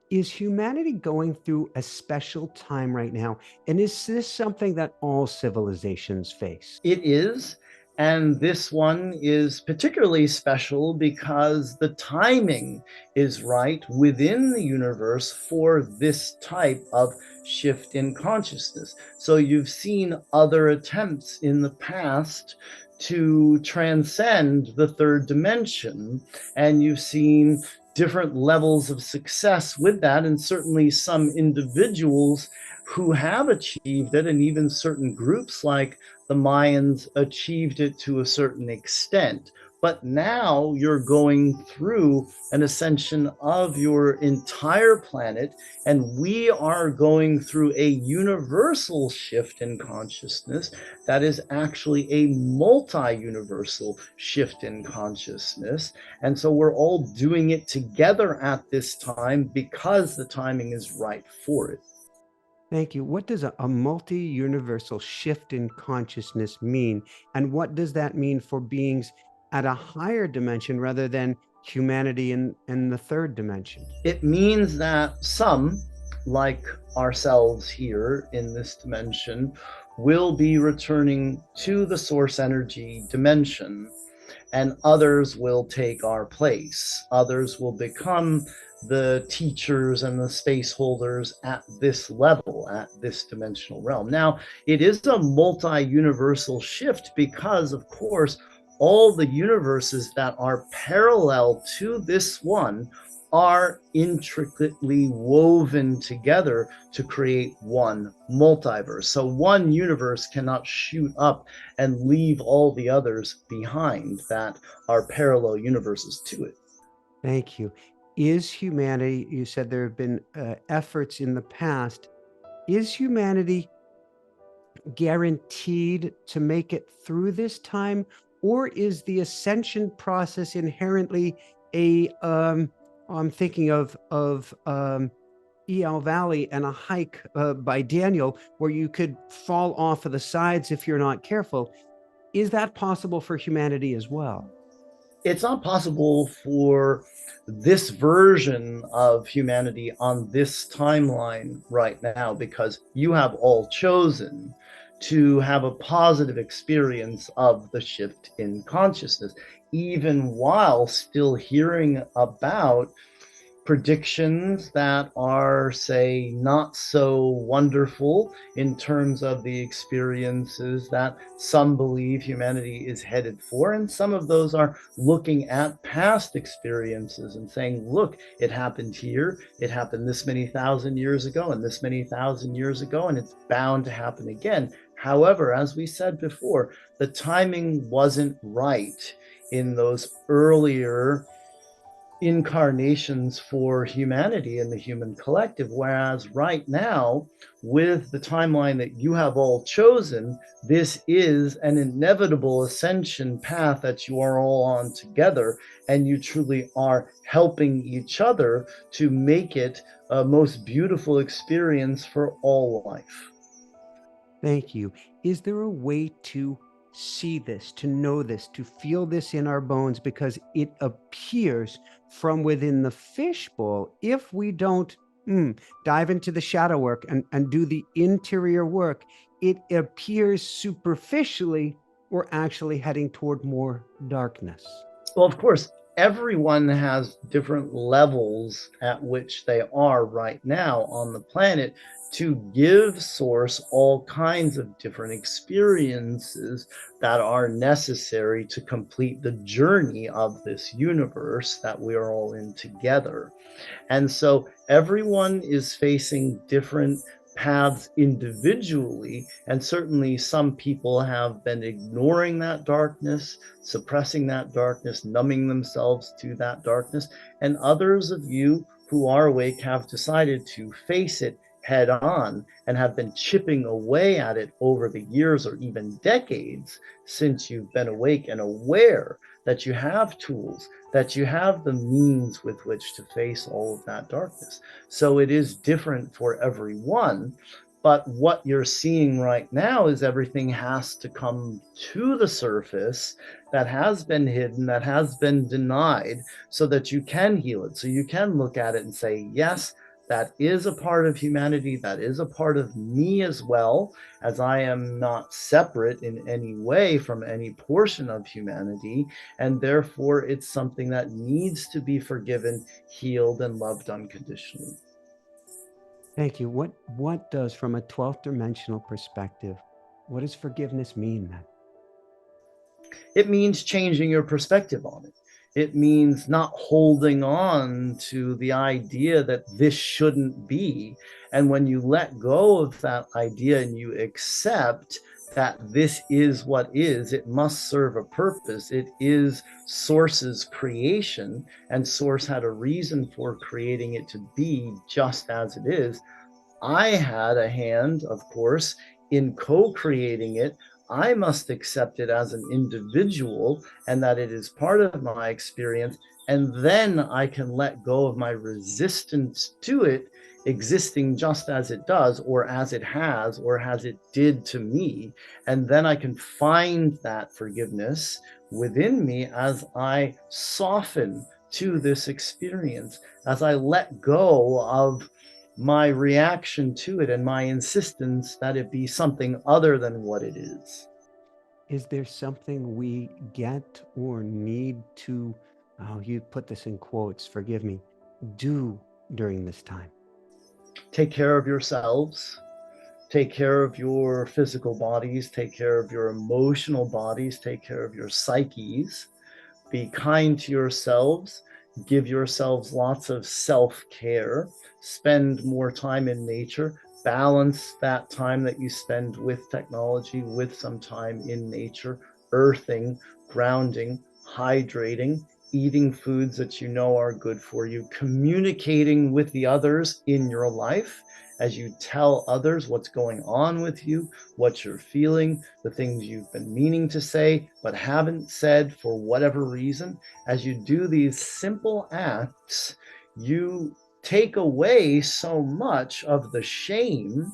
Speaker 1: Is humanity going through a special time right now? And is this something that all civilizations face?
Speaker 2: It is. And this one is particularly special because the timing is right within the universe for this type of shift in consciousness. So you've seen other attempts in the past to transcend the third dimension, and you've seen different levels of success with that, and certainly some individuals who have achieved it, and even certain groups like the Mayans achieved it to a certain extent. But now you're going through an ascension of your entire planet, and we are going through a universal shift in consciousness that is actually a multi-universal shift in consciousness. And so we're all doing it together at this time because the timing is right for it.
Speaker 1: Thank you. What does a multi-universal shift in consciousness mean? And what does that mean for beings at a higher dimension rather than humanity in the third dimension?
Speaker 2: It means that some, like ourselves here in this dimension, will be returning to the source energy dimension, and others will take our place. Others will become the teachers and the space holders at this level, at this dimensional realm. Now, it is a multi-universal shift because, of course, all the universes that are parallel to this one are intricately woven together to create one multiverse. So one universe cannot shoot up and leave all the others behind that are parallel universes to it.
Speaker 1: Thank you. Is humanity, you said there have been efforts in the past, is humanity guaranteed to make it through this time? Or is the ascension process inherently I'm thinking of Valley and a hike by Daniel where you could fall off of the sides if you're not careful. Is that possible for humanity as well?
Speaker 2: It's not possible for this version of humanity on this timeline right now because you have all chosen to have a positive experience of the shift in consciousness, even while still hearing about predictions that are, say, not so wonderful in terms of the experiences that some believe humanity is headed for. And some of those are looking at past experiences and saying, look, it happened here, it happened this many thousand years ago, and this many thousand years ago, and it's bound to happen again. However, as we said before, the timing wasn't right in those earlier incarnations for humanity and the human collective. Whereas right now, with the timeline that you have all chosen, this is an inevitable ascension path that you are all on together, and you truly are helping each other to make it a most beautiful experience for all life.
Speaker 1: Thank you. Is there a way to see this, to know this, to feel this in our bones? Because it appears from within the fishbowl, if we don't dive into the shadow work and do the interior work, it appears superficially we're actually heading toward more darkness.
Speaker 2: Well, of course, everyone has different levels at which they are right now on the planet to give Source all kinds of different experiences that are necessary to complete the journey of this universe that we are all in together. And so everyone is facing different paths individually, and certainly some people have been ignoring that darkness, suppressing that darkness, numbing themselves to that darkness, and others of you who are awake have decided to face it head on and have been chipping away at it over the years or even decades since you've been awake and aware that you have tools, that you have the means with which to face all of that darkness. So it is different for everyone. But what you're seeing right now is everything has to come to the surface that has been hidden, that has been denied, so that you can heal it. So you can look at it and say, yes, that is a part of humanity. That is a part of me as well, as I am not separate in any way from any portion of humanity. And therefore, it's something that needs to be forgiven, healed, and loved unconditionally.
Speaker 1: Thank you. What does, from a 12th dimensional perspective, what does forgiveness mean then?
Speaker 2: It means changing your perspective on it. It means not holding on to the idea that this shouldn't be. And when you let go of that idea and you accept that this is what is, it must serve a purpose. It is Source's creation, and Source had a reason for creating it to be just as it is. I had a hand, of course, in co creating it. I must accept it as an individual and that it is part of my experience. And then I can let go of my resistance to it existing just as it does, or as it has, or as it did to me. And then I can find that forgiveness within me as I soften to this experience, as I let go of my reaction to it and my insistence that it be something other than what it is.
Speaker 1: Is there something we get or need to, oh, you put this in quotes, forgive me, do during this time?
Speaker 2: Take care of yourselves, take care of your physical bodies, take care of your emotional bodies, take care of your psyches, be kind to yourselves, give yourselves lots of self-care, spend more time in nature, balance that time that you spend with technology with some time in nature, earthing, grounding, hydrating, eating foods that you know are good for you, communicating with the others in your life as you tell others what's going on with you, what you're feeling, the things you've been meaning to say but haven't said for whatever reason. As you do these simple acts, you take away so much of the shame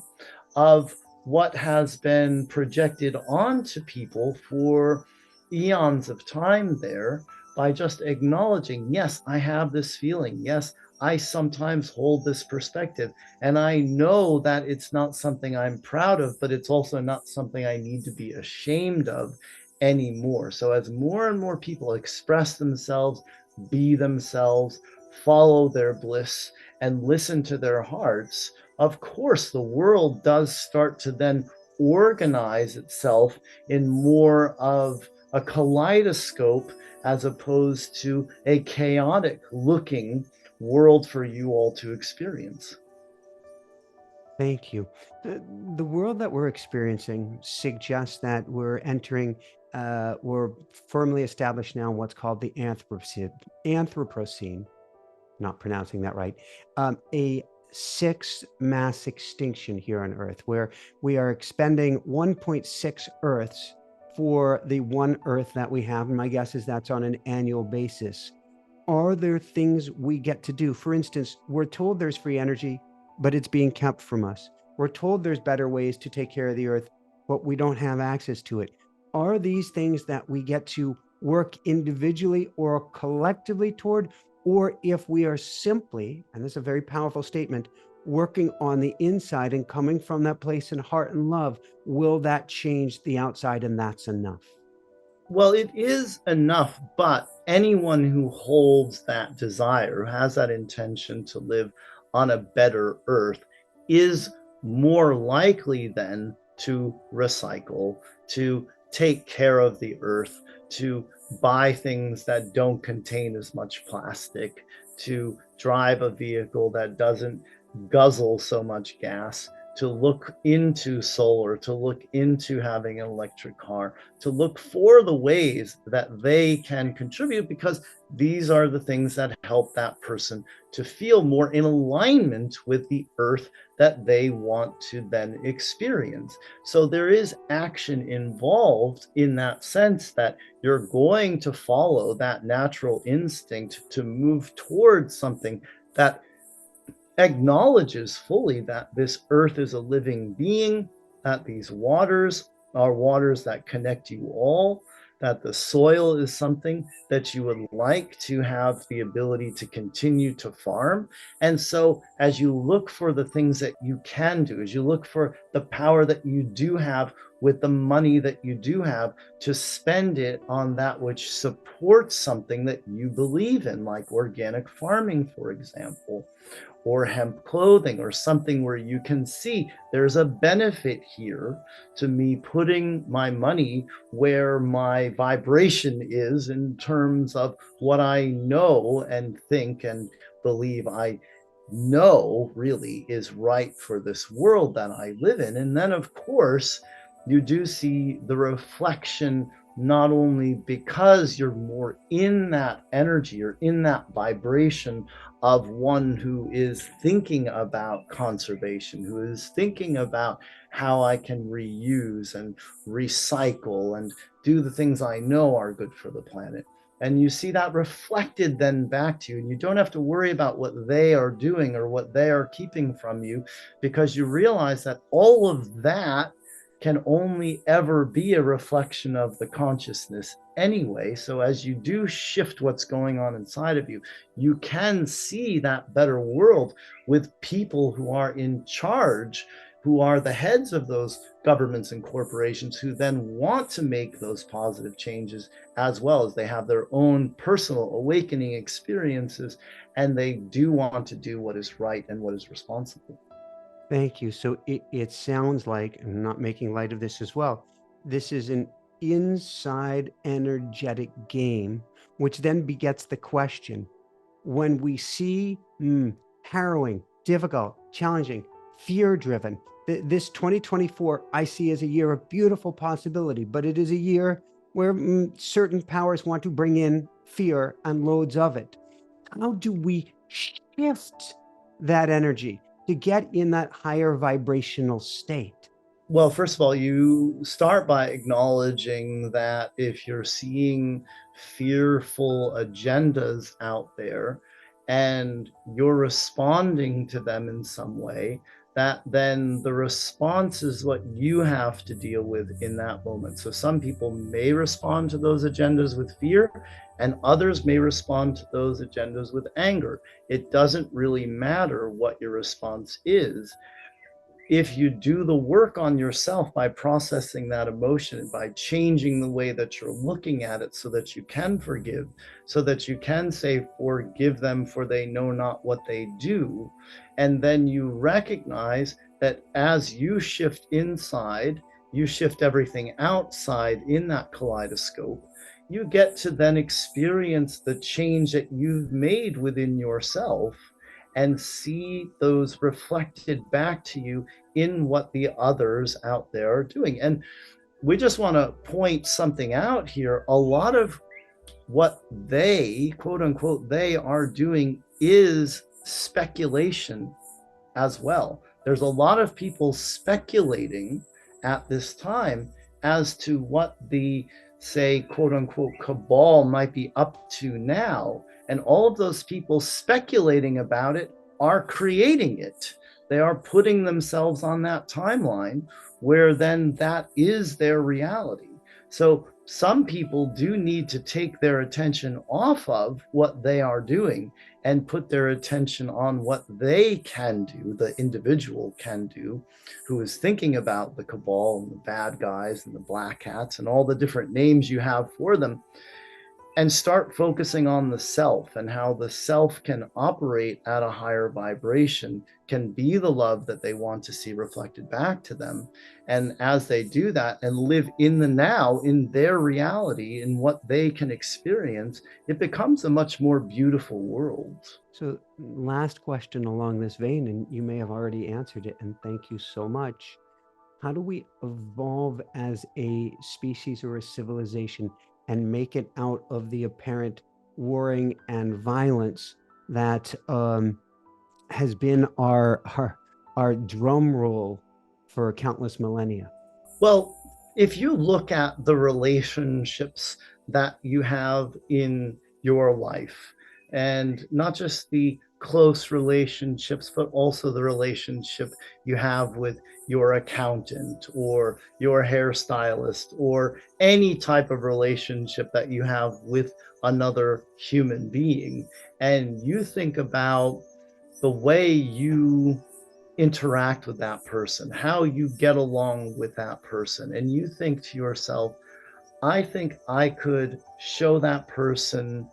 Speaker 2: of what has been projected onto people for eons of time there, by just acknowledging, yes, I have this feeling. Yes, I sometimes hold this perspective. And I know that it's not something I'm proud of, but it's also not something I need to be ashamed of anymore. So as more and more people express themselves, be themselves, follow their bliss, and listen to their hearts, of course, the world does start to then organize itself in more of a kaleidoscope as opposed to a chaotic looking world for you all to experience.
Speaker 1: Thank you. The world that we're experiencing suggests that we're entering, we're firmly established now in what's called the Anthropocene. not pronouncing that right, a sixth mass extinction here on Earth, where we are expending 1.6 Earths for the one Earth that we have. And my guess is that's on an annual basis. Are there things we get to do? For instance, we're told there's free energy, but it's being kept from us. We're told there's better ways to take care of the Earth, but we don't have access to it. Are these things that we get to work individually or collectively toward? Or if we are simply, and this is a very powerful statement, working on the inside and coming from that place in heart and love, will that change the outside and that's enough?
Speaker 2: Well, it is enough, but anyone who holds that desire, who has that intention to live on a better earth, is more likely then to recycle, to take care of the earth, to buy things that don't contain as much plastic, to drive a vehicle that doesn't guzzle so much gas, to look into solar, to look into having an electric car, to look for the ways that they can contribute, because these are the things that help that person to feel more in alignment with the earth that they want to then experience. So there is action involved in that sense, that you're going to follow that natural instinct to move towards something that acknowledges fully that this earth is a living being, that these waters are waters that connect you all, that the soil is something that you would like to have the ability to continue to farm. And so as you look for the things that you can do, as you look for the power that you do have with the money that you do have, to spend it on that which supports something that you believe in, like organic farming, for example, or hemp clothing, or something where you can see there's a benefit here to me putting my money where my vibration is, in terms of what I know and think and believe I know really is right for this world that I live in. And then, of course, you do see the reflection, not only because you're more in that energy or in that vibration of one who is thinking about conservation, who is thinking about how I can reuse and recycle and do the things I know are good for the planet. And you see that reflected then back to you, and you don't have to worry about what they are doing or what they are keeping from you, because you realize that all of that can only ever be a reflection of the consciousness anyway. So as you do shift what's going on inside of you, you can see that better world with people who are in charge, who are the heads of those governments and corporations, who then want to make those positive changes, as well as they have their own personal awakening experiences, and they do want to do what is right and what is responsible.
Speaker 1: Thank you. So it sounds like, and I'm not making light of this as well, this is an inside energetic game, which then begets the question, when we see harrowing, difficult, challenging, fear-driven, this 2024 I see as a year of beautiful possibility, but it is a year where certain powers want to bring in fear and loads of it. How do we shift that energy to get in that higher vibrational state?
Speaker 2: Well, first of all, you start by acknowledging that if you're seeing fearful agendas out there and you're responding to them in some way, that then the response is what you have to deal with in that moment. So some people may respond to those agendas with fear, and others may respond to those agendas with anger. It doesn't really matter what your response is. If you do the work on yourself by processing that emotion, by changing the way that you're looking at it, so that you can forgive, so that you can say, forgive them for they know not what they do. And then you recognize that as you shift inside, you shift everything outside in that kaleidoscope. You get to then experience the change that you've made within yourself, and see those reflected back to you in what the others out there are doing. And we just want to point something out here. A lot of what they, quote unquote, they are doing is speculation as well. There's a lot of people speculating at this time as to what the, say, quote unquote, cabal might be up to now. And all of those people speculating about it are creating it. They are putting themselves on that timeline where then that is their reality. So some people do need to take their attention off of what they are doing and put their attention on what they can do, the individual can do, who is thinking about the cabal and the bad guys and the black hats and all the different names you have for them, and start focusing on the self and how the self can operate at a higher vibration, can be the love that they want to see reflected back to them. And as they do that and live in the now, in their reality, in what they can experience, it becomes a much more beautiful world.
Speaker 1: So, last question along this vein, and you may have already answered it, and thank you so much. How do we evolve as a species or a civilization and make it out of the apparent warring and violence that has been our drum roll for countless millennia?
Speaker 2: Well, if you look at the relationships that you have in your life, and not just the close relationships, but also the relationship you have with your accountant or your hairstylist, or any type of relationship that you have with another human being, and you think about the way you interact with that person, how you get along with that person, and you think to yourself, I think I could show that person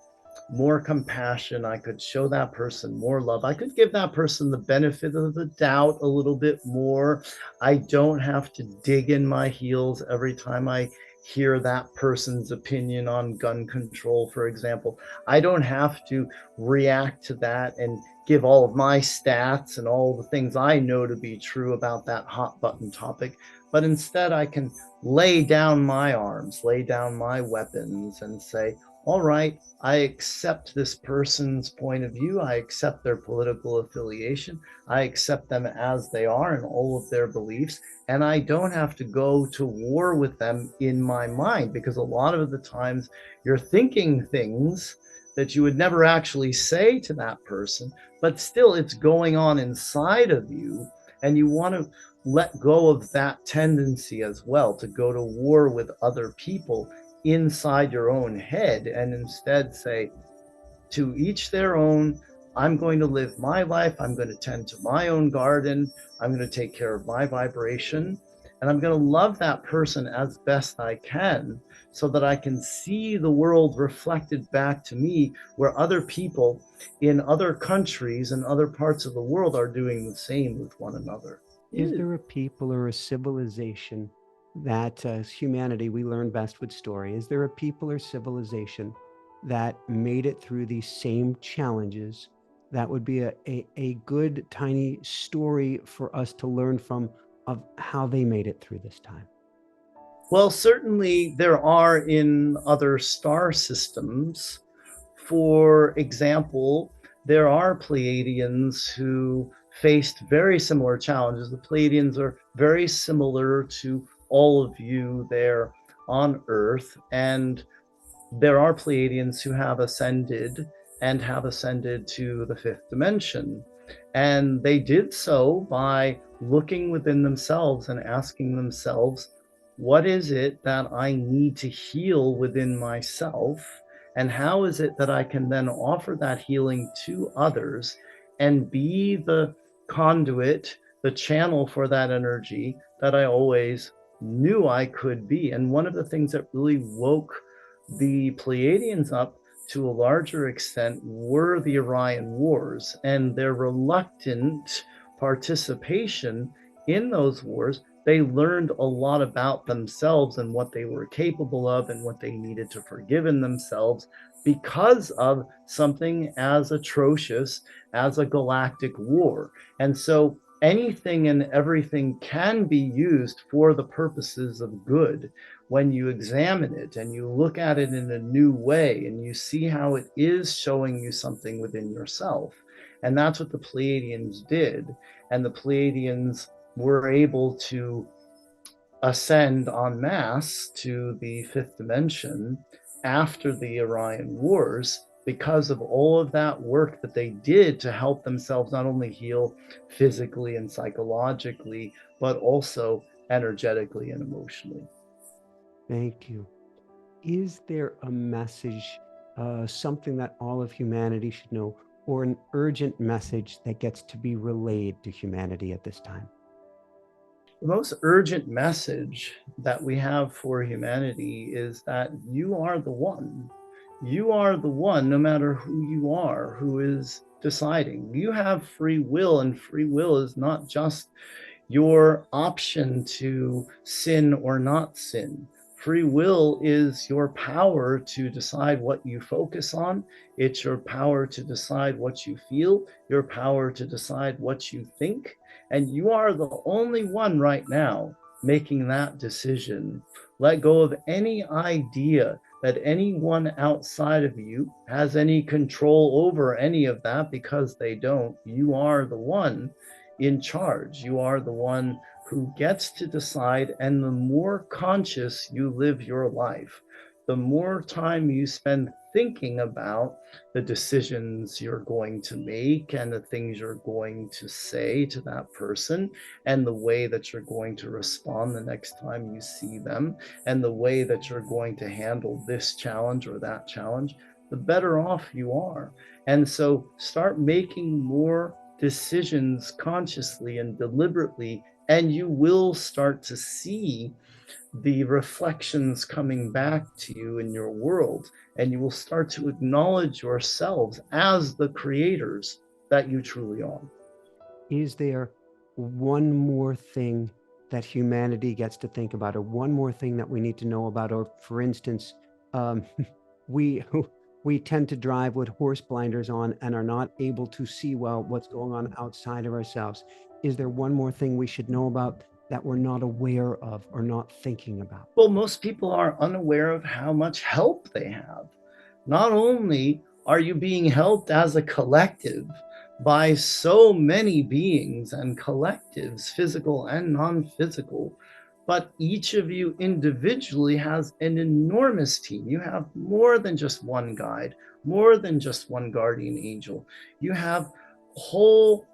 Speaker 2: more compassion. I could show that person more love. I could give that person the benefit of the doubt a little bit more. I don't have to dig in my heels every time I hear that person's opinion on gun control, for example. I don't have to react to that and give all of my stats and all the things I know to be true about that hot button topic. But instead, I can lay down my arms, lay down my weapons, and say, all right, I accept this person's point of view. I accept their political affiliation. I accept them as they are and all of their beliefs. And I don't have to go to war with them in my mind, because a lot of the times you're thinking things that you would never actually say to that person, but still it's going on inside of you. And you want to let go of that tendency as well, to go to war with other people inside your own head, and instead say, to each their own. I'm going to live my life. I'm going to tend to my own garden. I'm going to take care of my vibration, and I'm going to love that person as best I can, so that I can see the world reflected back to me, where other people in other countries and other parts of the world are doing the same with one another.
Speaker 1: Is there a people or a civilization that, as humanity, we learn best with story? Is there a people or civilization that made it through these same challenges that would be a good tiny story for us to learn from, of how they made it through this time?
Speaker 2: Well, certainly there are in other star systems. For example, there are Pleiadians who faced very similar challenges. The Pleiadians are very similar to all of you there on Earth, and there are Pleiadians who have ascended and have ascended to the fifth dimension. And they did so by looking within themselves and asking themselves, what is it that I need to heal within myself? And how is it that I can then offer that healing to others and be the conduit, the channel for that energy that I always knew I could be? And one of the things that really woke the Pleiadians up to a larger extent were the Orion Wars, and their reluctant participation in those wars. They learned a lot about themselves and what they were capable of and what they needed to forgive in themselves, because of something as atrocious as a galactic war. And so anything and everything can be used for the purposes of good when you examine it and you look at it in a new way and you see how it is showing you something within yourself. And that's what the Pleiadians did. And the Pleiadians were able to ascend en masse to the fifth dimension after the Orion Wars because of all of that work that they did to help themselves not only heal physically and psychologically, but also energetically and emotionally.
Speaker 1: Thank you. Is there a message, something that all of humanity should know, or an urgent message that gets to be relayed to humanity at this time?
Speaker 2: The most urgent message that we have for humanity is that you are the one. You are the one, no matter who you are, who is deciding. You have free will, and free will is not just your option to sin or not sin. Free will is your power to decide what you focus on. It's your power to decide what you feel, your power to decide what you think. And you are the only one right now making that decision. Let go of any idea that anyone outside of you has any control over any of that, because they don't. You are the one in charge. You are the one who gets to decide. And the more conscious you live your life, the more time you spend thinking about the decisions you're going to make and the things you're going to say to that person, and the way that you're going to respond the next time you see them, and the way that you're going to handle this challenge or that challenge, the better off you are. And so start making more decisions consciously and deliberately, and you will start to see the reflections coming back to you in your world, and you will start to acknowledge yourselves as the creators that you truly are.
Speaker 1: Is there one more thing that humanity gets to think about, or one more thing that we need to know about? Or, for instance, um, we we tend to drive with horse blinders on and are not able to see well what's going on outside of ourselves. Is there one more thing we should know about that we're not aware of or not thinking about?
Speaker 2: Well, most people are unaware of how much help they have. Not only are you being helped as a collective by so many beings and collectives, physical and non-physical, but each of you individually has an enormous team. You have more than just one guide, more than just one guardian angel. You have whole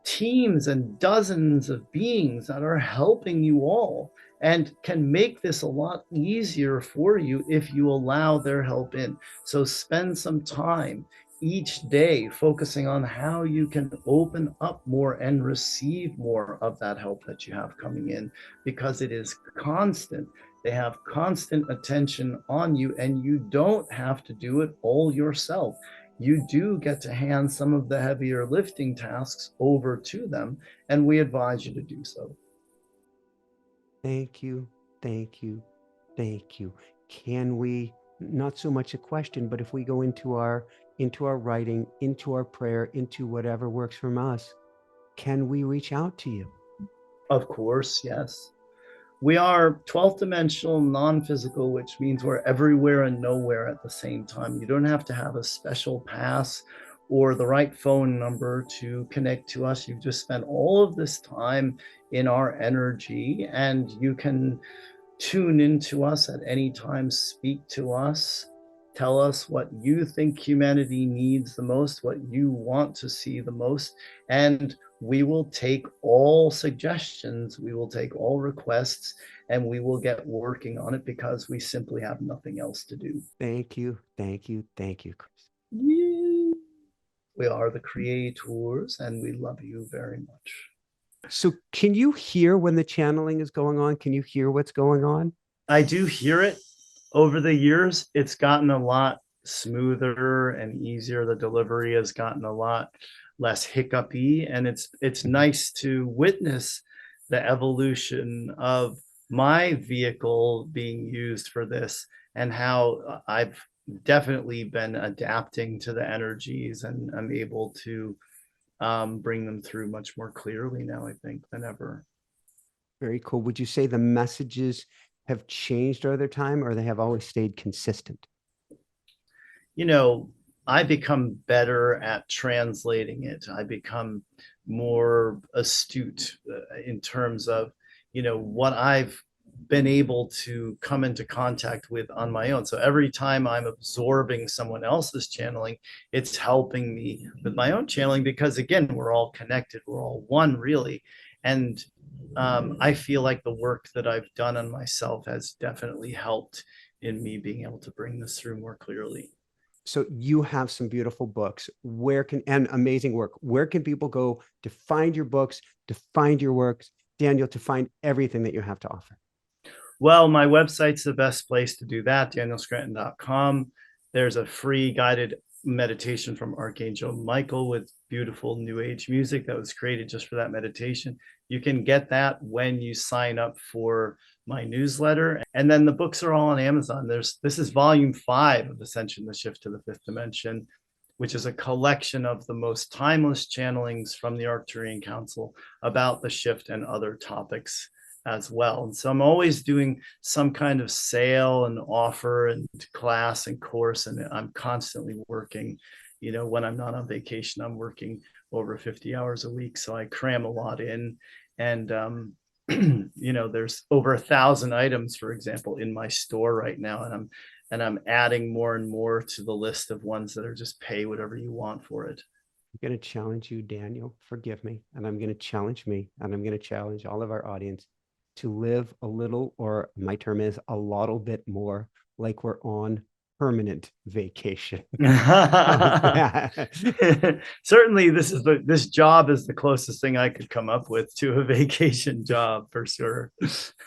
Speaker 2: teams and dozens of beings that are helping you all, and can make this a lot easier for you if you allow their help in. So spend some time each day focusing on how you can open up more and receive more of that help that you have coming in, because it is constant. They have constant attention on you, and you don't have to do it all yourself. You do get to hand some of the heavier lifting tasks over to them, and we advise you to do so.
Speaker 1: Thank you, thank you, thank you. Can we, not so much a question, but if we go into our writing, into our prayer, into whatever works from us, can we reach out to you?
Speaker 2: Of course, yes. We are 12th dimensional, non-physical, which means we're everywhere and nowhere at the same time. You don't have to have a special pass or the right phone number to connect to us. You've just spent all of this time in our energy, and you can tune into us at any time, speak to us, tell us what you think humanity needs the most, what you want to see the most, and we will take all suggestions, we will take all requests, and we will get working on it, because we simply have nothing else to do.
Speaker 1: Thank you, thank you, thank you, Chris.
Speaker 2: Yeah. We are the creators, and we love you very much.
Speaker 1: So can you hear when the channeling is going on? Can you hear what's going on?
Speaker 2: I do hear it. Over the years, it's gotten a lot smoother and easier. The delivery has gotten a lot less hiccupy, and it's nice to witness the evolution of my vehicle being used for this, and how I've definitely been adapting to the energies, and I'm able to bring them through much more clearly now, I think, than ever.
Speaker 1: Very cool. Would you say the messages have changed over time, or they have always stayed consistent?
Speaker 2: I become better at translating it. I become more astute in terms of, what I've been able to come into contact with on my own. So every time I'm absorbing someone else's channeling, it's helping me with my own channeling, because again, we're all connected. We're all one, really. And I feel like the work that I've done on myself has definitely helped in me being able to bring this through more clearly.
Speaker 1: So you have some beautiful books. And amazing work. Where can people go to find your books, to find your works, Daniel, to find everything that you have to offer?
Speaker 2: Well, my website's the best place to do that, danielscranton.com. There's a free guided meditation from Archangel Michael with beautiful New Age music that was created just for that meditation. You can get that when you sign up for my newsletter. And then the books are all on Amazon. This is volume 5 of Ascension, the Shift to the Fifth Dimension, which is a collection of the most timeless channelings from the Arcturian Council about the shift and other topics as well. And so I'm always doing some kind of sale and offer and class and course, and I'm constantly working. When I'm not on vacation, I'm working over 50 hours a week, so I cram a lot in. And there's over 1,000 items, for example, in my store right now, and I'm adding more and more to the list of ones that are just pay whatever you want for it.
Speaker 1: I'm going to challenge you, Daniel, forgive me, and I'm going to challenge me, and I'm going to challenge all of our audience to live a little, or my term is a little bit more like we're on permanent vacation.
Speaker 2: Certainly this job is the closest thing I could come up with to a vacation job, for sure.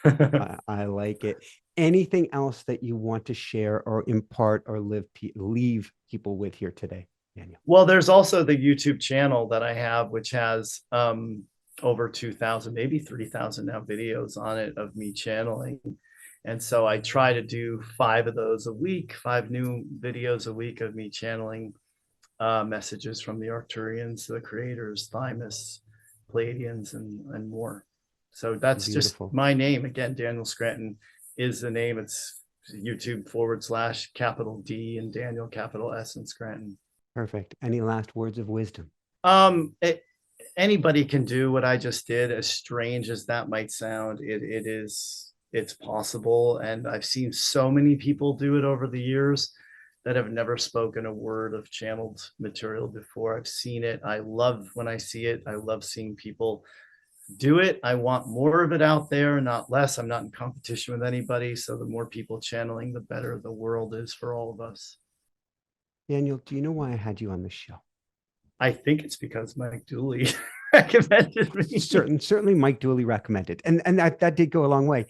Speaker 1: I like it. Anything else that you want to share or impart or leave people with here today, Daniel?
Speaker 2: Well, there's also the YouTube channel that I have, which has over 2,000, maybe 3,000 now videos on it of me channeling. And so I try to do 5 of those a week, 5 new videos a week of me channeling messages from the Arcturians, the creators, Thymus, Pleiadians, and more. So that's beautiful. Just my name. Again, Daniel Scranton is the name. It's YouTube /D and Daniel S and Scranton.
Speaker 1: Perfect. Any last words of wisdom?
Speaker 2: Anybody can do what I just did, as strange as that might sound. It's possible. And I've seen so many people do it over the years that have never spoken a word of channeled material before. I've seen it. I love when I see it. I love seeing people do it. I want more of it out there, not less. I'm not in competition with anybody. So the more people channeling, the better the world is for all of us.
Speaker 1: Daniel, do you know why I had you on the show?
Speaker 2: I think it's because Mike Dooley recommended me.
Speaker 1: Certainly Mike Dooley recommended. And that did go a long way.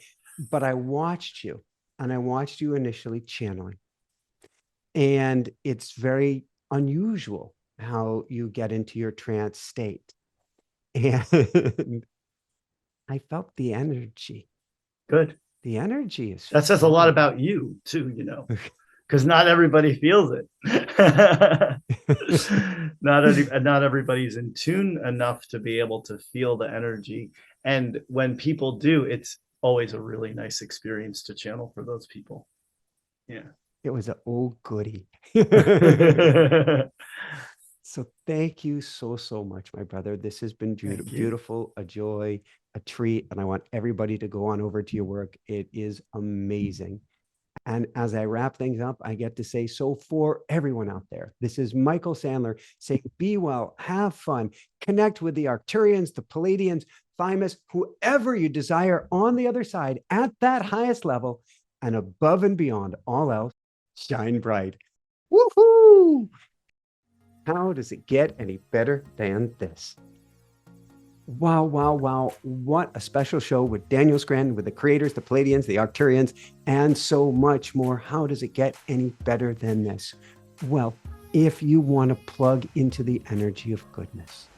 Speaker 1: But I watched you, and I watched you initially channeling. And it's very unusual how you get into your trance state. And I felt the energy.
Speaker 2: Good.
Speaker 1: The energy is
Speaker 2: that says a lot about you too, because not everybody feels it. Not everybody's in tune enough to be able to feel the energy. And when people do, it's always a really nice experience to channel for those people. Yeah.
Speaker 1: It was an old goodie. So thank you so much, my brother. This has been beautiful, a joy, a treat. And I want everybody to go on over to your work. It is amazing. And as I wrap things up, I get to say, so for everyone out there, this is Michael Sandler saying, be well, have fun, connect with the Arcturians, the Pleiadians, Thymus, whoever you desire on the other side at that highest level, and above and beyond all else, shine bright. Woohoo! How does it get any better than this? Wow, wow, wow. What a special show with Daniel Scranton, with the creators, the Pleiadians, the Arcturians, and so much more. How does it get any better than this? Well, if you want to plug into the energy of goodness,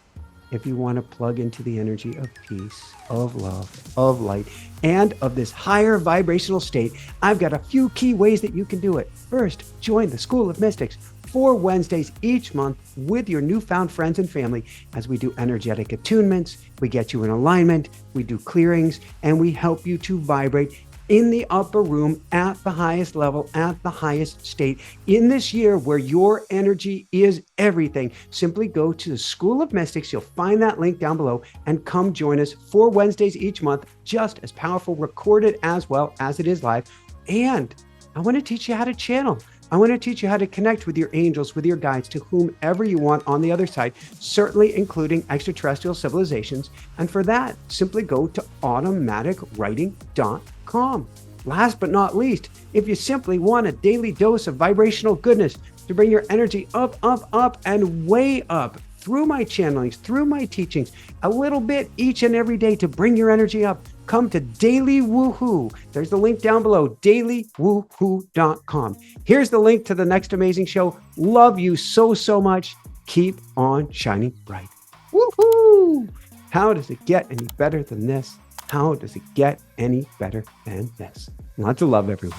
Speaker 1: if you want to plug into the energy of peace, of love, of light, and of this higher vibrational state, I've got a few key ways that you can do it. First, join the School of Mystics 4 Wednesdays each month with your newfound friends and family as we do energetic attunements, we get you in alignment, we do clearings, and we help you to vibrate in the upper room at the highest level, at the highest state. In this year where your energy is everything, simply go to the School of Mystics. You'll find that link down below and come join us 4 Wednesdays each month, just as powerful, recorded as well as it is live. And I want to teach you how to channel. I want to teach you how to connect with your angels, with your guides, to whomever you want on the other side, certainly including extraterrestrial civilizations. And for that, simply go to automaticwriting.com. Last but not least, if you simply want a daily dose of vibrational goodness to bring your energy up, up, up, and way up through my channelings, through my teachings, a little bit each and every day to bring your energy up, come to Daily Woohoo. There's the link down below, dailywoohoo.com. Here's the link to the next amazing show. Love you so, so much. Keep on shining bright. Woohoo! How does it get any better than this? How does it get any better than this? Lots of love, everyone.